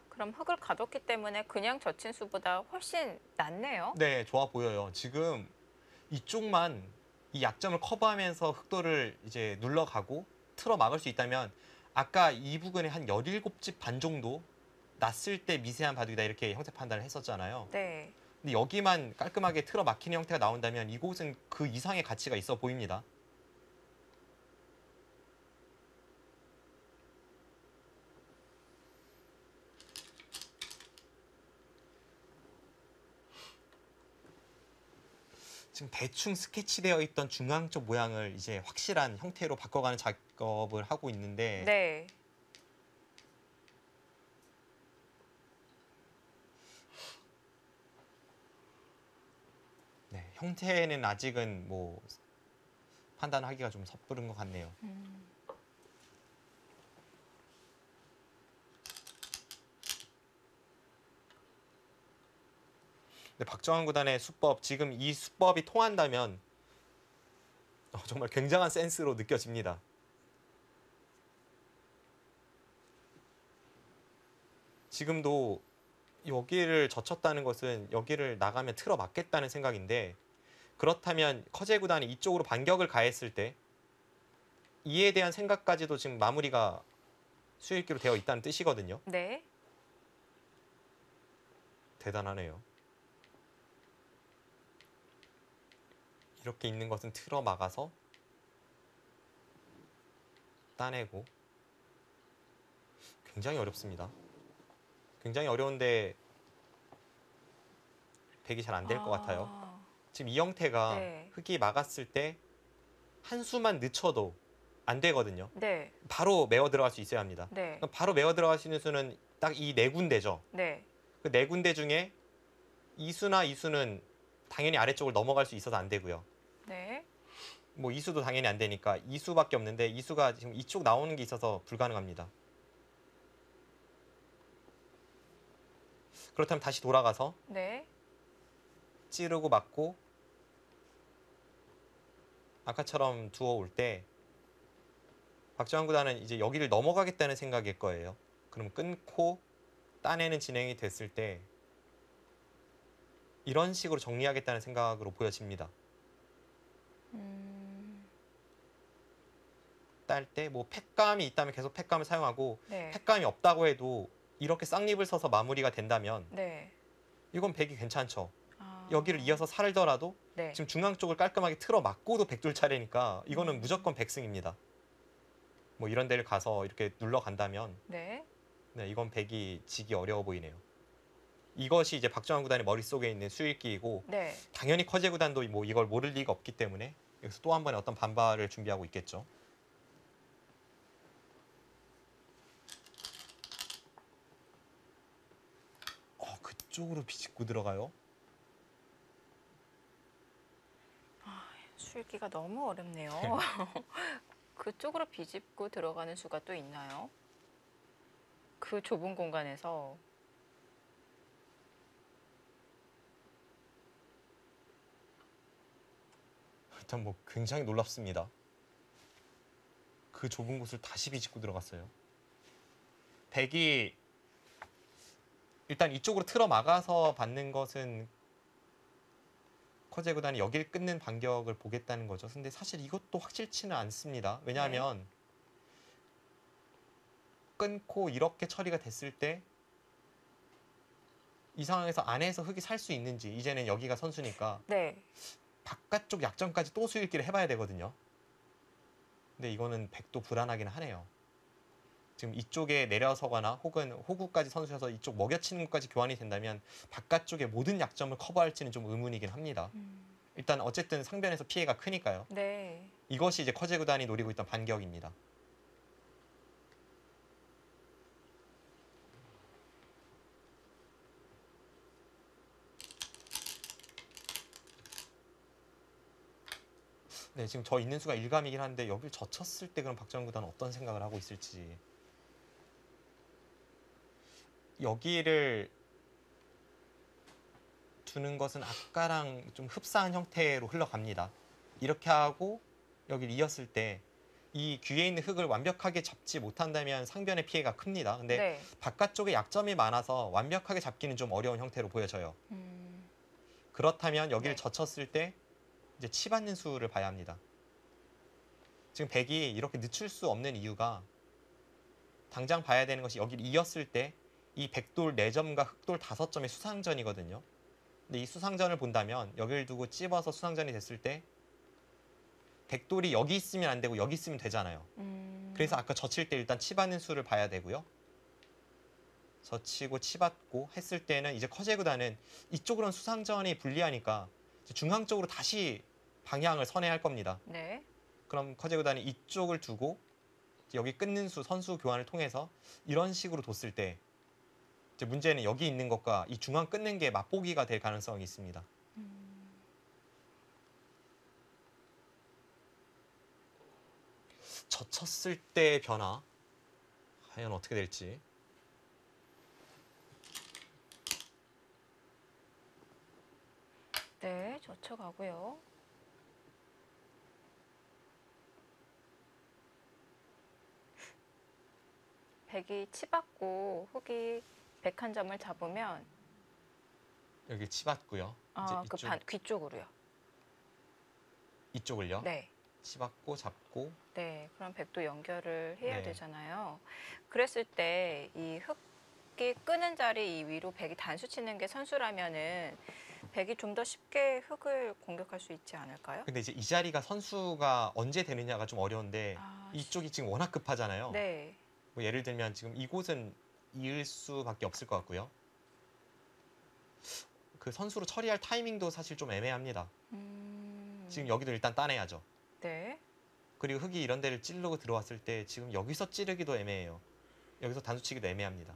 그럼 흑을 가뒀기 때문에 그냥 젖힌 수보다 훨씬 낫네요. 네, 좋아 보여요. 지금 이쪽만 이 약점을 커버하면서 흑도를 이제 눌러가고 틀어 막을 수 있다면 아까 이 부근에 한 17집 반 정도 났을 때 미세한 바둑이다 이렇게 형태 판단을 했었잖아요. 네. 근데 여기만 깔끔하게 틀어 막히는 형태가 나온다면 이곳은 그 이상의 가치가 있어 보입니다. 지금 대충 스케치되어 있던 중앙 쪽 모양을 이제 확실한 형태로 바꿔가는 작업을 하고 있는데 네. 네, 형태는 아직은 뭐 판단하기가 좀 섣부른 것 같네요. 근데 박정환 구단의 수법, 지금 이 수법이 통한다면 정말 굉장한 센스로 느껴집니다. 지금도 여기를 젖혔다는 것은 여기를 나가면 틀어 막겠다는 생각인데 그렇다면 커제 구단이 이쪽으로 반격을 가했을 때 이에 대한 생각까지도 지금 마무리가 수익기로 되어 있다는 뜻이거든요. 네. 대단하네요. 이렇게 있는 것은 틀어 막아서 따내고 굉장히 어렵습니다. 굉장히 어려운데 백이 잘 안 될 것 같아요. 지금 이 형태가 네. 흑이 막았을 때 한 수만 늦춰도 안 되거든요. 네. 바로 메워 들어갈 수 있어야 합니다. 네. 그럼 바로 메워 들어갈 수 있는 수는 딱 이 네 군데죠. 네. 그 네 군데 중에 이 수나 이 수는 당연히 아래쪽을 넘어갈 수 있어서 안 되고요. 네. 뭐 이 수도 당연히 안 되니까 이 수밖에 없는데 이 수가 지금 이쪽 나오는 게 있어서 불가능합니다. 그렇다면 다시 돌아가서 네. 찌르고 맞고 아까처럼 두어올 때 박정환 구단은 이제 여기를 넘어가겠다는 생각일 거예요. 그럼 끊고 따내는 진행이 됐을 때 이런 식으로 정리하겠다는 생각으로 보여집니다. 딸 때 뭐 팩감이 있다면 계속 팩감을 사용하고 네. 팩감이 없다고 해도 이렇게 쌍립을 써서 마무리가 된다면 네. 이건 백이 괜찮죠. 아. 여기를 이어서 살더라도 네. 지금 중앙 쪽을 깔끔하게 틀어 막고도 백돌 차례니까 이거는 무조건 백승입니다. 뭐 이런 데를 가서 이렇게 눌러 간다면 네. 네, 이건 백이 지기 어려워 보이네요. 이것이 이제 박정환 구단의 머릿속에 있는 수일기이고 네. 당연히 커제 구단도 뭐 이걸 모를 리가 없기 때문에 여기서 또 한 번의 어떤 반발을 준비하고 있겠죠. 그쪽으로 비집고 들어가요. 수읽기가 너무 어렵네요. 그쪽으로 비집고 들어가는 수가 또 있나요? 그 좁은 공간에서. 일단 뭐 굉장히 놀랍습니다. 그 좁은 곳을 다시 비집고 들어갔어요. 백이 일단 이쪽으로 틀어 막아서 받는 것은 커제 구단이 여길 끊는 반격을 보겠다는 거죠. 근데 사실 이것도 확실치는 않습니다. 왜냐하면 끊고 이렇게 처리가 됐을 때 이 상황에서 안에서 흙이 살 수 있는지 이제는 여기가 선수니까 네. 바깥쪽 약점까지 또 수일기를 해봐야 되거든요. 근데 이거는 백도 불안하긴 하네요. 지금 이쪽에 내려서거나 혹은 호구까지 선수여서 이쪽 먹여치는 것까지 교환이 된다면 바깥쪽의 모든 약점을 커버할지는 좀 의문이긴 합니다. 일단 어쨌든 상변에서 피해가 크니까요. 네. 이것이 이제 커제 구단이 노리고 있던 반격입니다. 네, 지금 저 있는 수가 일감이긴 한데 여길 젖혔을 때 그럼 박정환 구단은 어떤 생각을 하고 있을지. 여기를 두는 것은 아까랑 좀 흡사한 형태로 흘러갑니다. 이렇게 하고 여기를 이었을 때 이 귀에 있는 흙을 완벽하게 잡지 못한다면 상변의 피해가 큽니다. 근데 네. 바깥쪽에 약점이 많아서 완벽하게 잡기는 좀 어려운 형태로 보여져요. 그렇다면 여기를 네. 젖혔을 때 이제 치받는 수를 봐야 합니다. 지금 백이 이렇게 늦출 수 없는 이유가 당장 봐야 되는 것이 여기를 이었을 때 이 백돌 4점과 흑돌 5점의 수상전이거든요. 근데 이 수상전을 본다면 여기를 두고 찝어서 수상전이 됐을 때 백돌이 여기 있으면 안 되고 여기 있으면 되잖아요. 그래서 아까 젖힐 때 일단 치받는 수를 봐야 되고요. 젖히고 치받고 했을 때는 이제 커제 구단은 이쪽으로는 수상전이 불리하니까 중앙 쪽으로 다시 방향을 선회할 겁니다. 네. 그럼 커제 구단이 이쪽을 두고 여기 끊는 수 선수 교환을 통해서 이런 식으로 뒀을 때 이제 문제는 여기 있는 것과 이 중앙 끊는 게 맛보기가 될 가능성이 있습니다. 젖혔을 때의 변화 과연 어떻게 될지. 네. 젖혀가고요. 백이 치받고 흙이 백 한 점을 잡으면 여기 치받고요. 이제 귀 쪽으로요. 이쪽을요. 네. 치받고 잡고. 네. 그럼 백도 연결을 해야 네. 되잖아요. 그랬을 때 이 흙이 끄는 자리 이 위로 백이 단수 치는 게 선수라면은 백이 좀 더 쉽게 흙을 공격할 수 있지 않을까요? 근데 이제 이 자리가 선수가 언제 되느냐가 좀 어려운데 이쪽이 지금 워낙 급하잖아요. 네. 뭐 예를 들면 지금 이곳은 이을 수밖에 없을 것 같고요. 그 선수로 처리할 타이밍도 사실 좀 애매합니다. 지금 여기도 일단 따내야죠. 네. 그리고 흙이 이런 데를 찌르고 들어왔을 때 지금 여기서 찌르기도 애매해요. 여기서 단수 치기도 애매합니다.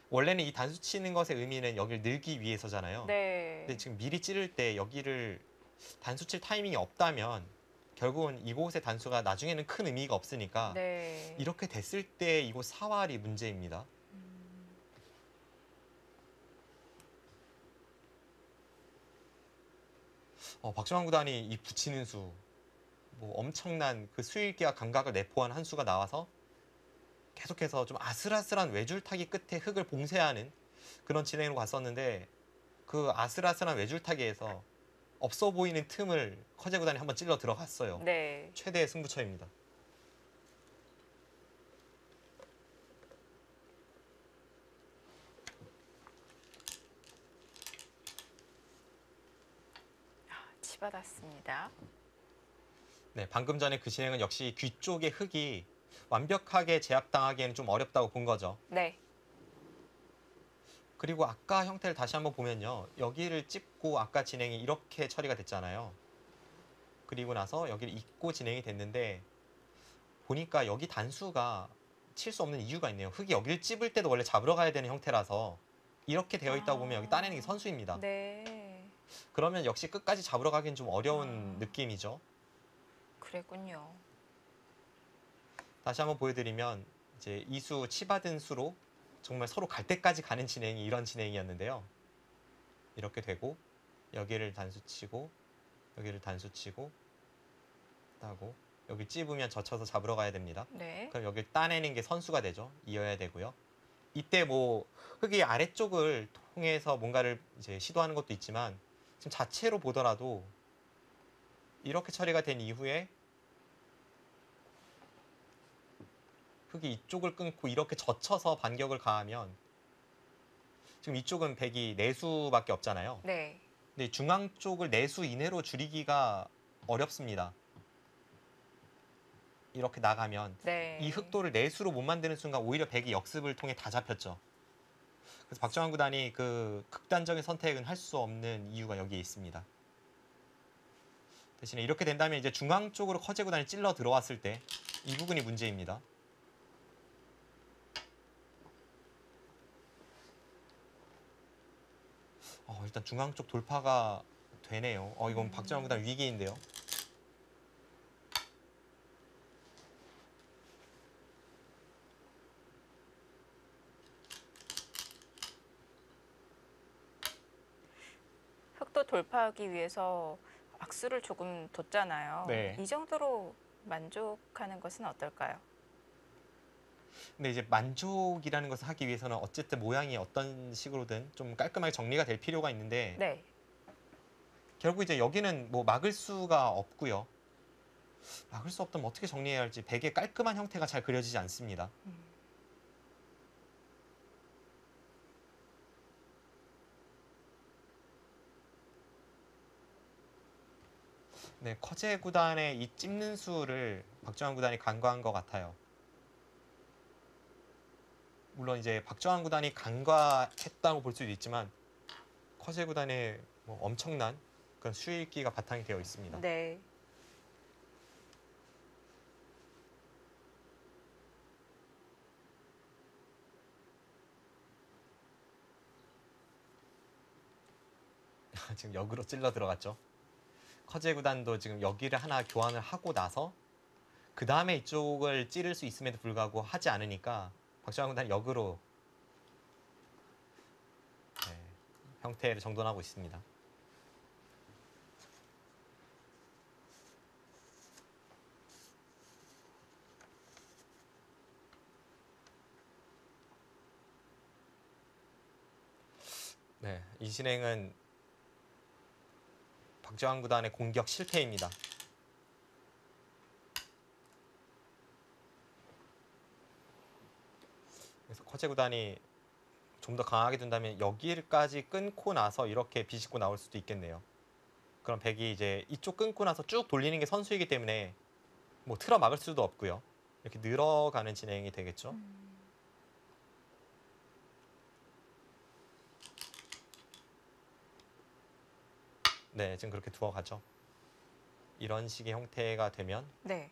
원래는 이 단수 치는 것의 의미는 여기를 늘기 위해서잖아요. 네. 근데 지금 미리 찌를 때 여기를 단수 칠 타이밍이 없다면 결국은 이곳의 단수가 나중에는 큰 의미가 없으니까 네. 이렇게 됐을 때 이곳 사활이 문제입니다. 박정환 구단이 이 붙이는 수, 뭐 엄청난 그 수일기와 감각을 내포한 한 수가 나와서 계속해서 좀 아슬아슬한 외줄타기 끝에 흙을 봉쇄하는 그런 진행으로 갔었는데 그 아슬아슬한 외줄타기에서 없어 보이는 틈을 커제 구단이 한번 찔러 들어갔어요. 네. 최대의 승부처입니다. 치받았습니다. 네, 방금 전에 그 진행은 역시 귀 쪽의 흙이 완벽하게 제압당하기에는 좀 어렵다고 본 거죠. 네. 그리고 아까 형태를 다시 한번 보면요. 여기를 찝고 아까 진행이 이렇게 처리가 됐잖아요. 그리고 나서 여기를 잇고 진행이 됐는데 보니까 여기 단수가 칠 수 없는 이유가 있네요. 흙이 여기를 찝을 때도 원래 잡으러 가야 되는 형태라서 이렇게 되어 있다고 보면 여기 따내는 게 선수입니다. 네. 그러면 역시 끝까지 잡으러 가기는 좀 어려운 아. 느낌이죠. 그랬군요. 다시 한번 보여드리면 이제 이수 치받은 수로 정말 서로 갈 때까지 가는 진행이 이런 진행이었는데요. 이렇게 되고 여기를 단수치고 여기를 단수치고 따고 여기 찝으면 젖혀서 잡으러 가야 됩니다. 네. 그럼 여기를 따내는 게 선수가 되죠. 이어야 되고요. 이때 뭐 흙이 아래쪽을 통해서 뭔가를 이제 시도하는 것도 있지만 지금 자체로 보더라도 이렇게 처리가 된 이후에 흙이 이쪽을 끊고 이렇게 젖혀서 반격을 가하면 지금 이쪽은 백이 내수밖에 없잖아요. 네. 근데 중앙 쪽을 내수 이내로 줄이기가 어렵습니다. 이렇게 나가면 네. 이 흑도를 내수로 못 만드는 순간 오히려 백이 역습을 통해 다 잡혔죠. 그래서 박정환 구단이 그 극단적인 선택은 할 수 없는 이유가 여기에 있습니다. 대신에 이렇게 된다면 이제 중앙 쪽으로 커제 구단이 찔러 들어왔을 때 이 부분이 문제입니다. 일단 중앙 쪽 돌파가 되네요. 이건 박정환 구단 위기인데요. 흑도 돌파하기 위해서 악수를 조금 뒀잖아요. 네. 이 정도로 만족하는 것은 어떨까요? 근데 이제 만족이라는 것을 하기 위해서는 어쨌든 모양이 어떤 식으로든 좀 깔끔하게 정리가 될 필요가 있는데 네. 결국 이제 여기는 뭐 막을 수가 없고요. 막을 수 없다면 어떻게 정리해야 할지 백의 깔끔한 형태가 잘 그려지지 않습니다. 네, 커제 구단의 이 찝는 수를 박정환 구단이 간과한 것 같아요. 물론 이제 박정환 구단이 간과했다고 볼 수도 있지만 커제 구단의 뭐 엄청난 그런 수익기가 바탕이 되어 있습니다. 네. 지금 역으로 찔러 들어갔죠. 커제 구단도 지금 여기를 하나 교환을 하고 나서 그 다음에 이쪽을 찌를 수 있음에도 불구하고 하지 않으니까 박정환 구단이 역으로 형태를 정돈하고 있습니다. 네, 이 진행은 박정환 구단의 공격 실패입니다. 그래서 커제 구단이 좀 더 강하게 둔다면 여기까지 끊고 나서 이렇게 비집고 나올 수도 있겠네요. 그럼 백이 이제 이쪽 끊고 나서 쭉 돌리는 게 선수이기 때문에 뭐 틀어 막을 수도 없고요. 이렇게 늘어가는 진행이 되겠죠. 네, 지금 그렇게 두어가죠. 이런 식의 형태가 되면 네.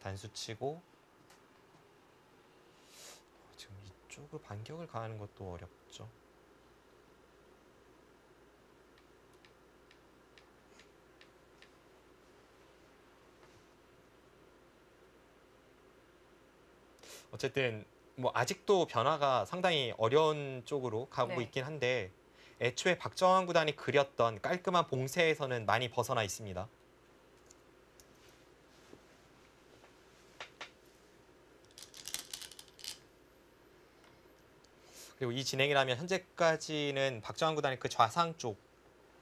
단수치고 지금 이쪽으로 반격을 가하는 것도 어렵죠. 어쨌든 뭐 아직도 변화가 상당히 어려운 쪽으로 가고 네. 있긴 한데 애초에 박정환 구단이 그렸던 깔끔한 봉쇄에서는 많이 벗어나 있습니다. 그리고 이 진행이라면 현재까지는 박정환 구단이 그 좌상 쪽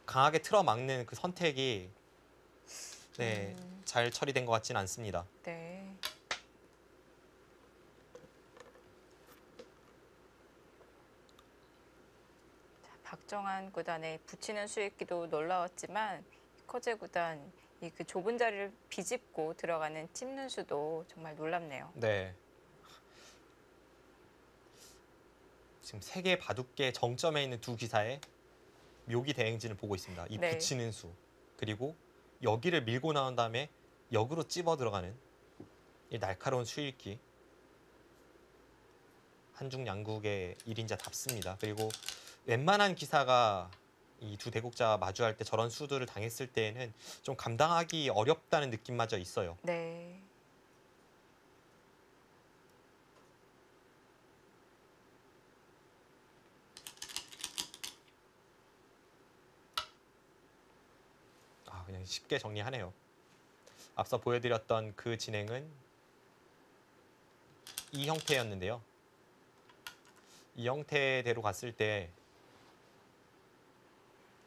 강하게 틀어막는 그 선택이 잘 처리된 것 같지는 않습니다. 네. 박정환 구단의 붙이는 수익기도 놀라웠지만 커제 구단 이 그 좁은 자리를 비집고 들어가는 찝는 수도 정말 놀랍네요. 네. 지금 세계 바둑계 정점에 있는 두 기사의 묘기 대행진을 보고 있습니다. 이 네. 붙이는 수 그리고 여기를 밀고 나온 다음에 역으로 찝어 들어가는 이 날카로운 수읽기. 한중 양국의 1인자답습니다. 그리고 웬만한 기사가 이 두 대국자와 마주할 때 저런 수들을 당했을 때에는 좀 감당하기 어렵다는 느낌마저 있어요. 네. 그냥 쉽게 정리하네요. 앞서 보여드렸던 그 진행은 이 형태였는데요. 이 형태대로 갔을 때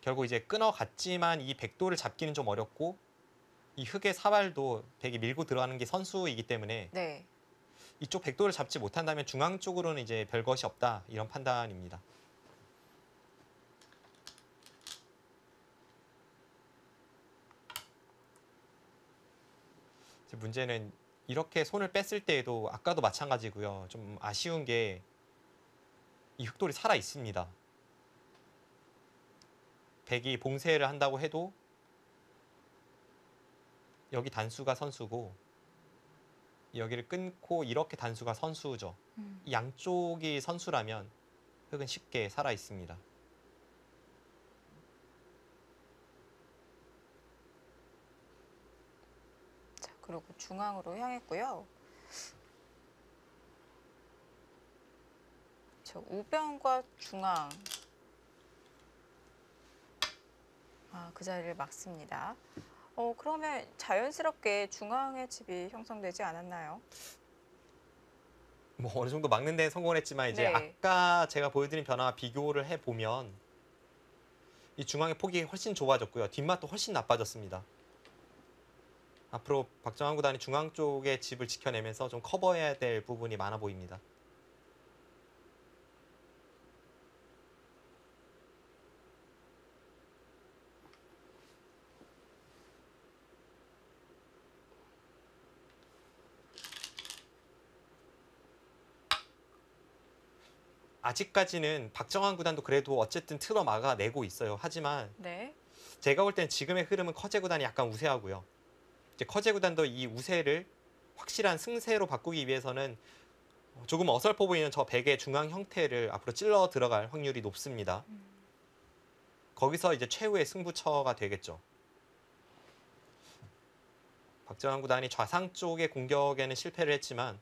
결국 이제 끊어갔지만 이 백도를 잡기는 좀 어렵고 이 흑의 사발도 되게 밀고 들어가는 게 선수이기 때문에 네. 이쪽 백도를 잡지 못한다면 중앙 쪽으로는 이제 별 것이 없다 이런 판단입니다. 문제는 이렇게 손을 뺐을 때에도 아까도 마찬가지고요. 좀 아쉬운 게 이 흑돌이 살아 있습니다. 백이 봉쇄를 한다고 해도 여기 단수가 선수고 여기를 끊고 이렇게 단수가 선수죠. 이 양쪽이 선수라면 흑은 쉽게 살아 있습니다. 자, 그리고 중앙으로 향했고요. 저 우변과 중앙. 그 자리를 막습니다. 그러면 자연스럽게 중앙의 집이 형성되지 않았나요? 뭐 어느 정도 막는 데는 성공을 했지만 이제 네. 아까 제가 보여드린 변화와 비교를 해보면 이 중앙의 폭이 훨씬 좁아졌고요. 뒷맛도 훨씬 나빠졌습니다. 앞으로 박정환 구단이 중앙 쪽의 집을 지켜내면서 좀 커버해야 될 부분이 많아 보입니다. 아직까지는 박정환 구단도 그래도 어쨌든 틀어 막아내고 있어요. 하지만 네. 제가 볼 땐 지금의 흐름은 커제 구단이 약간 우세하고요. 이제 커제 구단도 이 우세를 확실한 승세로 바꾸기 위해서는 조금 어설퍼 보이는 저 백의 중앙 형태를 앞으로 찔러 들어갈 확률이 높습니다. 거기서 이제 최후의 승부처가 되겠죠. 박정환 구단이 좌상 쪽의 공격에는 실패를 했지만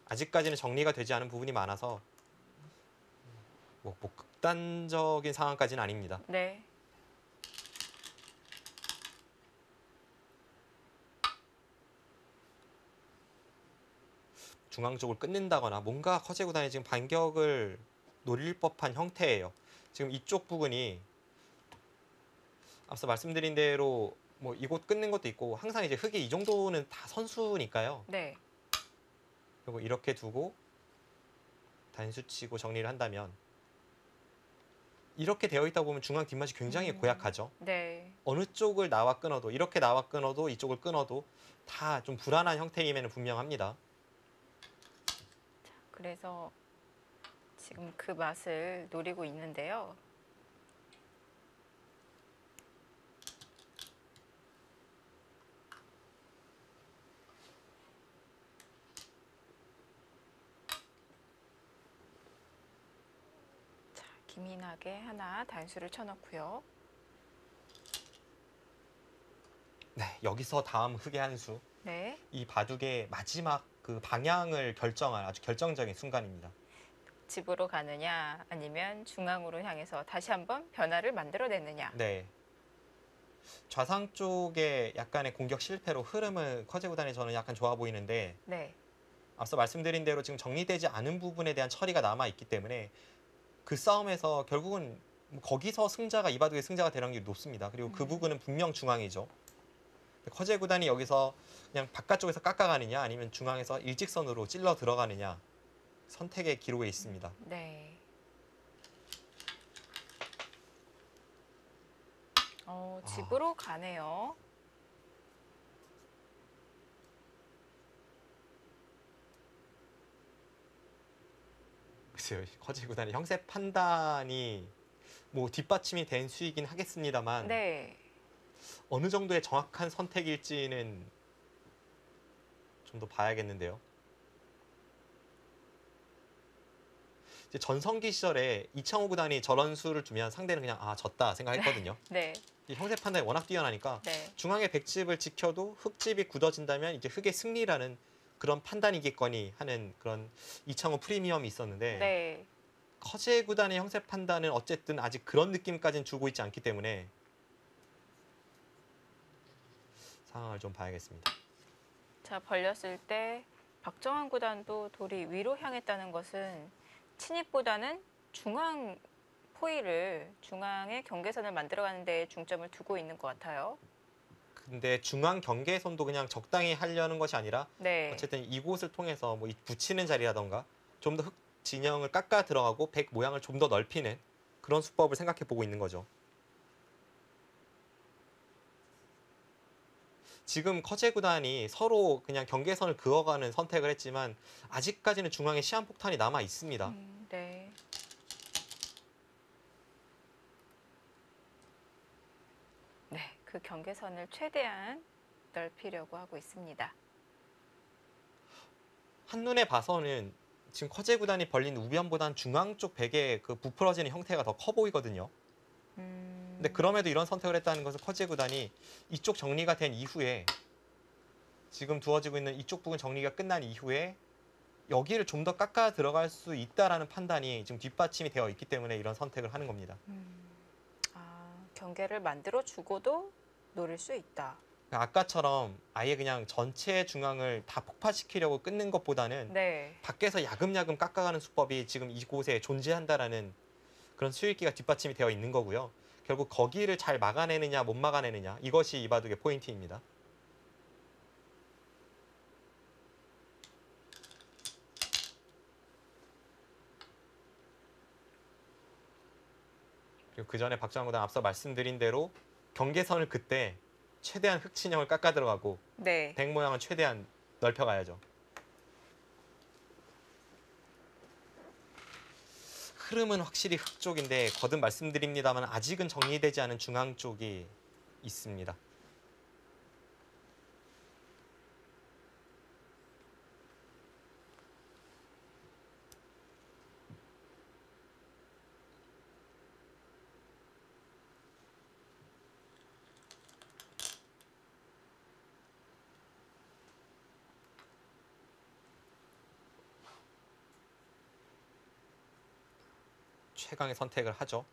아직까지는 정리가 되지 않은 부분이 많아서 뭐 극단적인 상황까지는 아닙니다. 네. 중앙 쪽을 끊는다거나 뭔가 커제 구단이 지금 반격을 노릴 법한 형태예요. 지금 이쪽 부분이 앞서 말씀드린 대로 뭐 이곳 끊는 것도 있고 항상 이제 흑이 이 정도는 다 선수니까요. 네. 그리고 이렇게 두고 단수치고 정리를 한다면 이렇게 되어 있다 보면 중앙 뒷맛이 굉장히 고약하죠. 네. 어느 쪽을 나와 끊어도 이렇게 나와 끊어도 이쪽을 끊어도 다 좀 불안한 형태임에는 분명합니다. 그래서 지금 그 맛을 노리고 있는데요. 자, 기민하게 하나 단수를 쳐놓고요. 네, 여기서 다음 흑의 한 수. 네. 이 바둑의 마지막 그 방향을 결정할 아주 결정적인 순간입니다. 집으로 가느냐 아니면 중앙으로 향해서 다시 한번 변화를 만들어내느냐. 네. 좌상 쪽의 약간의 공격 실패로 흐름은 커제 구단이 저는 약간 좋아 보이는데 네. 앞서 말씀드린 대로 지금 정리되지 않은 부분에 대한 처리가 남아 있기 때문에 그 싸움에서 결국은 거기서 승자가 이 바둑의 승자가 될 확률이 높습니다. 그리고 그 부분은 분명 중앙이죠. 커제 구단이 여기서 그냥 바깥쪽에서 깎아가느냐 아니면 중앙에서 일직선으로 찔러 들어가느냐 선택의 기로에 있습니다. 네. 집으로 가네요. 글쎄요, 커제 구단의 형세 판단이 뭐 뒷받침이 된 수이긴 하겠습니다만 네. 어느 정도의 정확한 선택일지는 좀 더 봐야겠는데요. 이제 전성기 시절에 이창호 구단이 저런 수를 두면 상대는 그냥 졌다 생각했거든요. 네. 이 형세 판단이 워낙 뛰어나니까 네. 중앙의 백집을 지켜도 흑집이 굳어진다면 이제 흑의 승리라는 그런 판단이겠거니 하는 그런 이창호 프리미엄이 있었는데 네. 커제 구단의 형세 판단은 어쨌든 아직 그런 느낌까지는 주고 있지 않기 때문에 상황을 좀 봐야겠습니다. 자, 벌렸을 때 박정환 구단도 돌이 위로 향했다는 것은 침입보다는 중앙 포위를 중앙의 경계선을 만들어가는 데 중점을 두고 있는 것 같아요. 근데 중앙 경계선도 그냥 적당히 하려는 것이 아니라 네. 어쨌든 이곳을 통해서 뭐 붙이는 자리라던가 좀 더 흑 진영을 깎아 들어가고 백 모양을 좀 더 넓히는 그런 수법을 생각해 보고 있는 거죠. 지금 커제 구단이 서로 그냥 경계선을 그어가는 선택을 했지만 아직까지는 중앙에 시한폭탄이 남아 있습니다. 네. 네, 그 경계선을 최대한 넓히려고 하고 있습니다. 한눈에 봐서는 지금 커제 구단이 벌린 우변보단 중앙 쪽 백의 그 부풀어지는 형태가 더 커 보이거든요. 근데 그럼에도 이런 선택을 했다는 것은 커제 구단이 이쪽 정리가 된 이후에 지금 두어지고 있는 이쪽 부분 정리가 끝난 이후에 여기를 좀 더 깎아 들어갈 수 있다라는 판단이 지금 뒷받침이 되어 있기 때문에 이런 선택을 하는 겁니다. 경계를 만들어 주고도 노릴 수 있다. 아까처럼 아예 그냥 전체 중앙을 다 폭파시키려고 끊는 것보다는 네. 밖에서 야금야금 깎아가는 수법이 지금 이곳에 존재한다라는 그런 수익기가 뒷받침이 되어 있는 거고요. 결국 거기를 잘 막아내느냐 못 막아내느냐 이것이 이 바둑의 포인트입니다. 그리고 그 전에 박정환 구단 앞서 말씀드린 대로 경계선을 그때 최대한 흑진영을 깎아 들어가고 네. 백 모양은 최대한 넓혀가야죠. 흐름은 확실히 흑 쪽인데 거듭 말씀드립니다만 아직은 정리되지 않은 중앙 쪽이 있습니다. 최강의 선택을 하죠.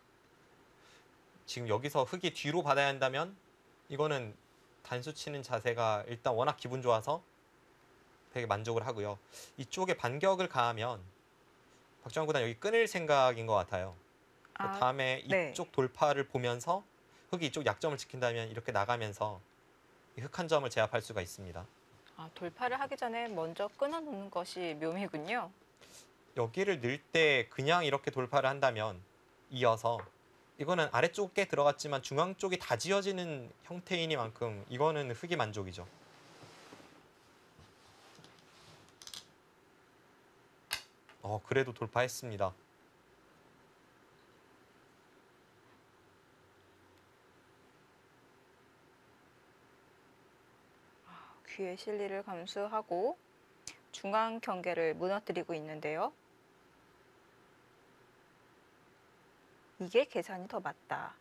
지금 여기서 흑이 뒤로 받아야 한다면 이거는 단수 치는 자세가 일단 워낙 기분 좋아서 되게 만족을 하고요. 이쪽에 반격을 가하면 박정환 구단 여기 끊을 생각인 것 같아요. 다음에 네. 이쪽 돌파를 보면서 흑이 이쪽 약점을 지킨다면 이렇게 나가면서 흑 한 점을 제압할 수가 있습니다. 돌파를 하기 전에 먼저 끊어놓는 것이 묘미군요. 여기를 넣을 때 그냥 이렇게 돌파를 한다면 이어서 이거는 아래쪽에 들어갔지만 중앙 쪽이 다 지어지는 형태이니만큼 이거는 흑이 만족이죠. 그래도 돌파했습니다. 귀의 실리를 감수하고 중앙 경계를 무너뜨리고 있는데요. 이게 계산이 더 맞다.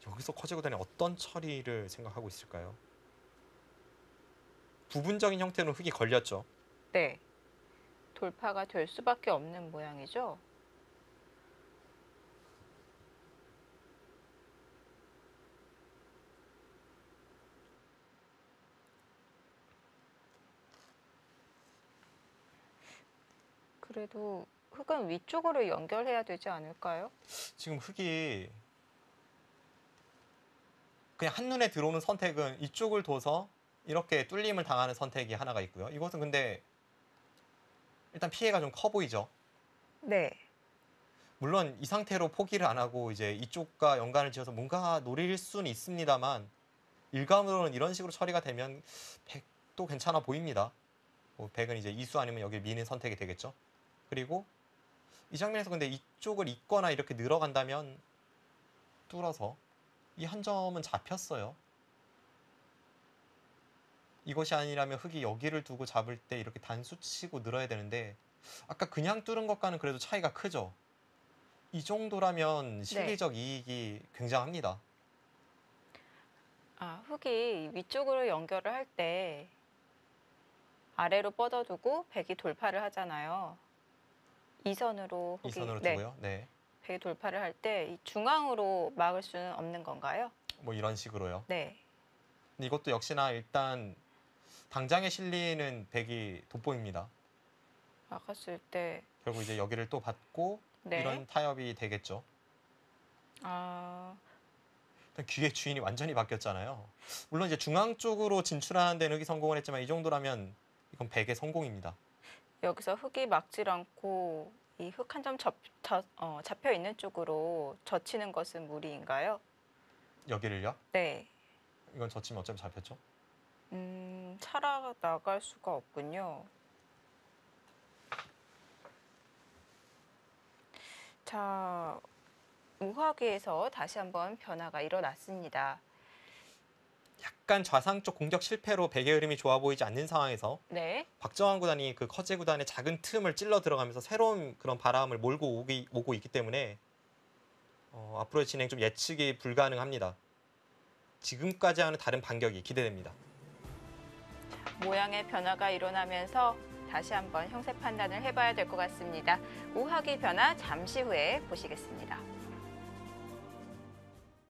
여기서 커제 구단이 어떤 처리를 생각하고 있을까요? 부분적인 형태로 흑이 걸렸죠. 네. 돌파가 될 수밖에 없는 모양이죠. 그래도 흑은 위쪽으로 연결해야 되지 않을까요? 지금 흑이 그냥 한눈에 들어오는 선택은 이쪽을 둬서 이렇게 뚫림을 당하는 선택이 하나가 있고요. 이것은 근데 일단 피해가 좀 커 보이죠. 네. 물론 이 상태로 포기를 안 하고 이제 이쪽과 연관을 지어서 뭔가 노릴 수는 있습니다만 일감으로는 이런 식으로 처리가 되면 100도 괜찮아 보입니다. 뭐 100은 이제 이수 아니면 여기 미는 선택이 되겠죠. 그리고 이 장면에서 근데 이쪽을 잇거나 이렇게 늘어간다면 뚫어서 이 한 점은 잡혔어요. 이것이 아니라면 흙이 여기를 두고 잡을 때 이렇게 단수 치고 늘어야 되는데 아까 그냥 뚫은 것과는 그래도 차이가 크죠. 이 정도라면 실리적 이익이 굉장합니다. 아, 흙이 위쪽으로 연결을 할 때 아래로 뻗어두고 백이 돌파를 하잖아요. 이 선으로 흙이 이 선으로 네, 두고요. 네. 백이 돌파를 할 때 이 중앙으로 막을 수는 없는 건가요? 뭐 이런 식으로요. 네. 근데 이것도 역시나 일단 당장에 실리는 백이 돋보입니다. 막았을 때 결국 이제 여기를 또 받고 네. 이런 타협이 되겠죠. 아, 일단 귀의 주인이 완전히 바뀌었잖아요. 물론 이제 중앙 쪽으로 진출하는 데는 흙이 성공을 했지만 이 정도라면 이건 백의 성공입니다. 여기서 흙이 막질 않고 이 흙 한 점 잡혀 있는 쪽으로 젖히는 것은 무리인가요? 여기를요? 네. 이건 젖히면 어차피 잡혔죠. 살아 나갈 수가 없군요. 자, 우하기에서 다시 한번 변화가 일어났습니다. 약간 좌상 쪽 공격 실패로 백의 흐름이 좋아 보이지 않는 상황에서 네. 박정환 구단이 그 커제 구단의 작은 틈을 찔러 들어가면서 새로운 그런 바람을 몰고 오고 있기 때문에 앞으로의 진행 좀 예측이 불가능합니다. 지금까지와는 다른 반격이 기대됩니다. 모양의 변화가 일어나면서 다시 한번 형세 판단을 해봐야 될 것 같습니다. 우하기 변화 잠시 후에 보시겠습니다.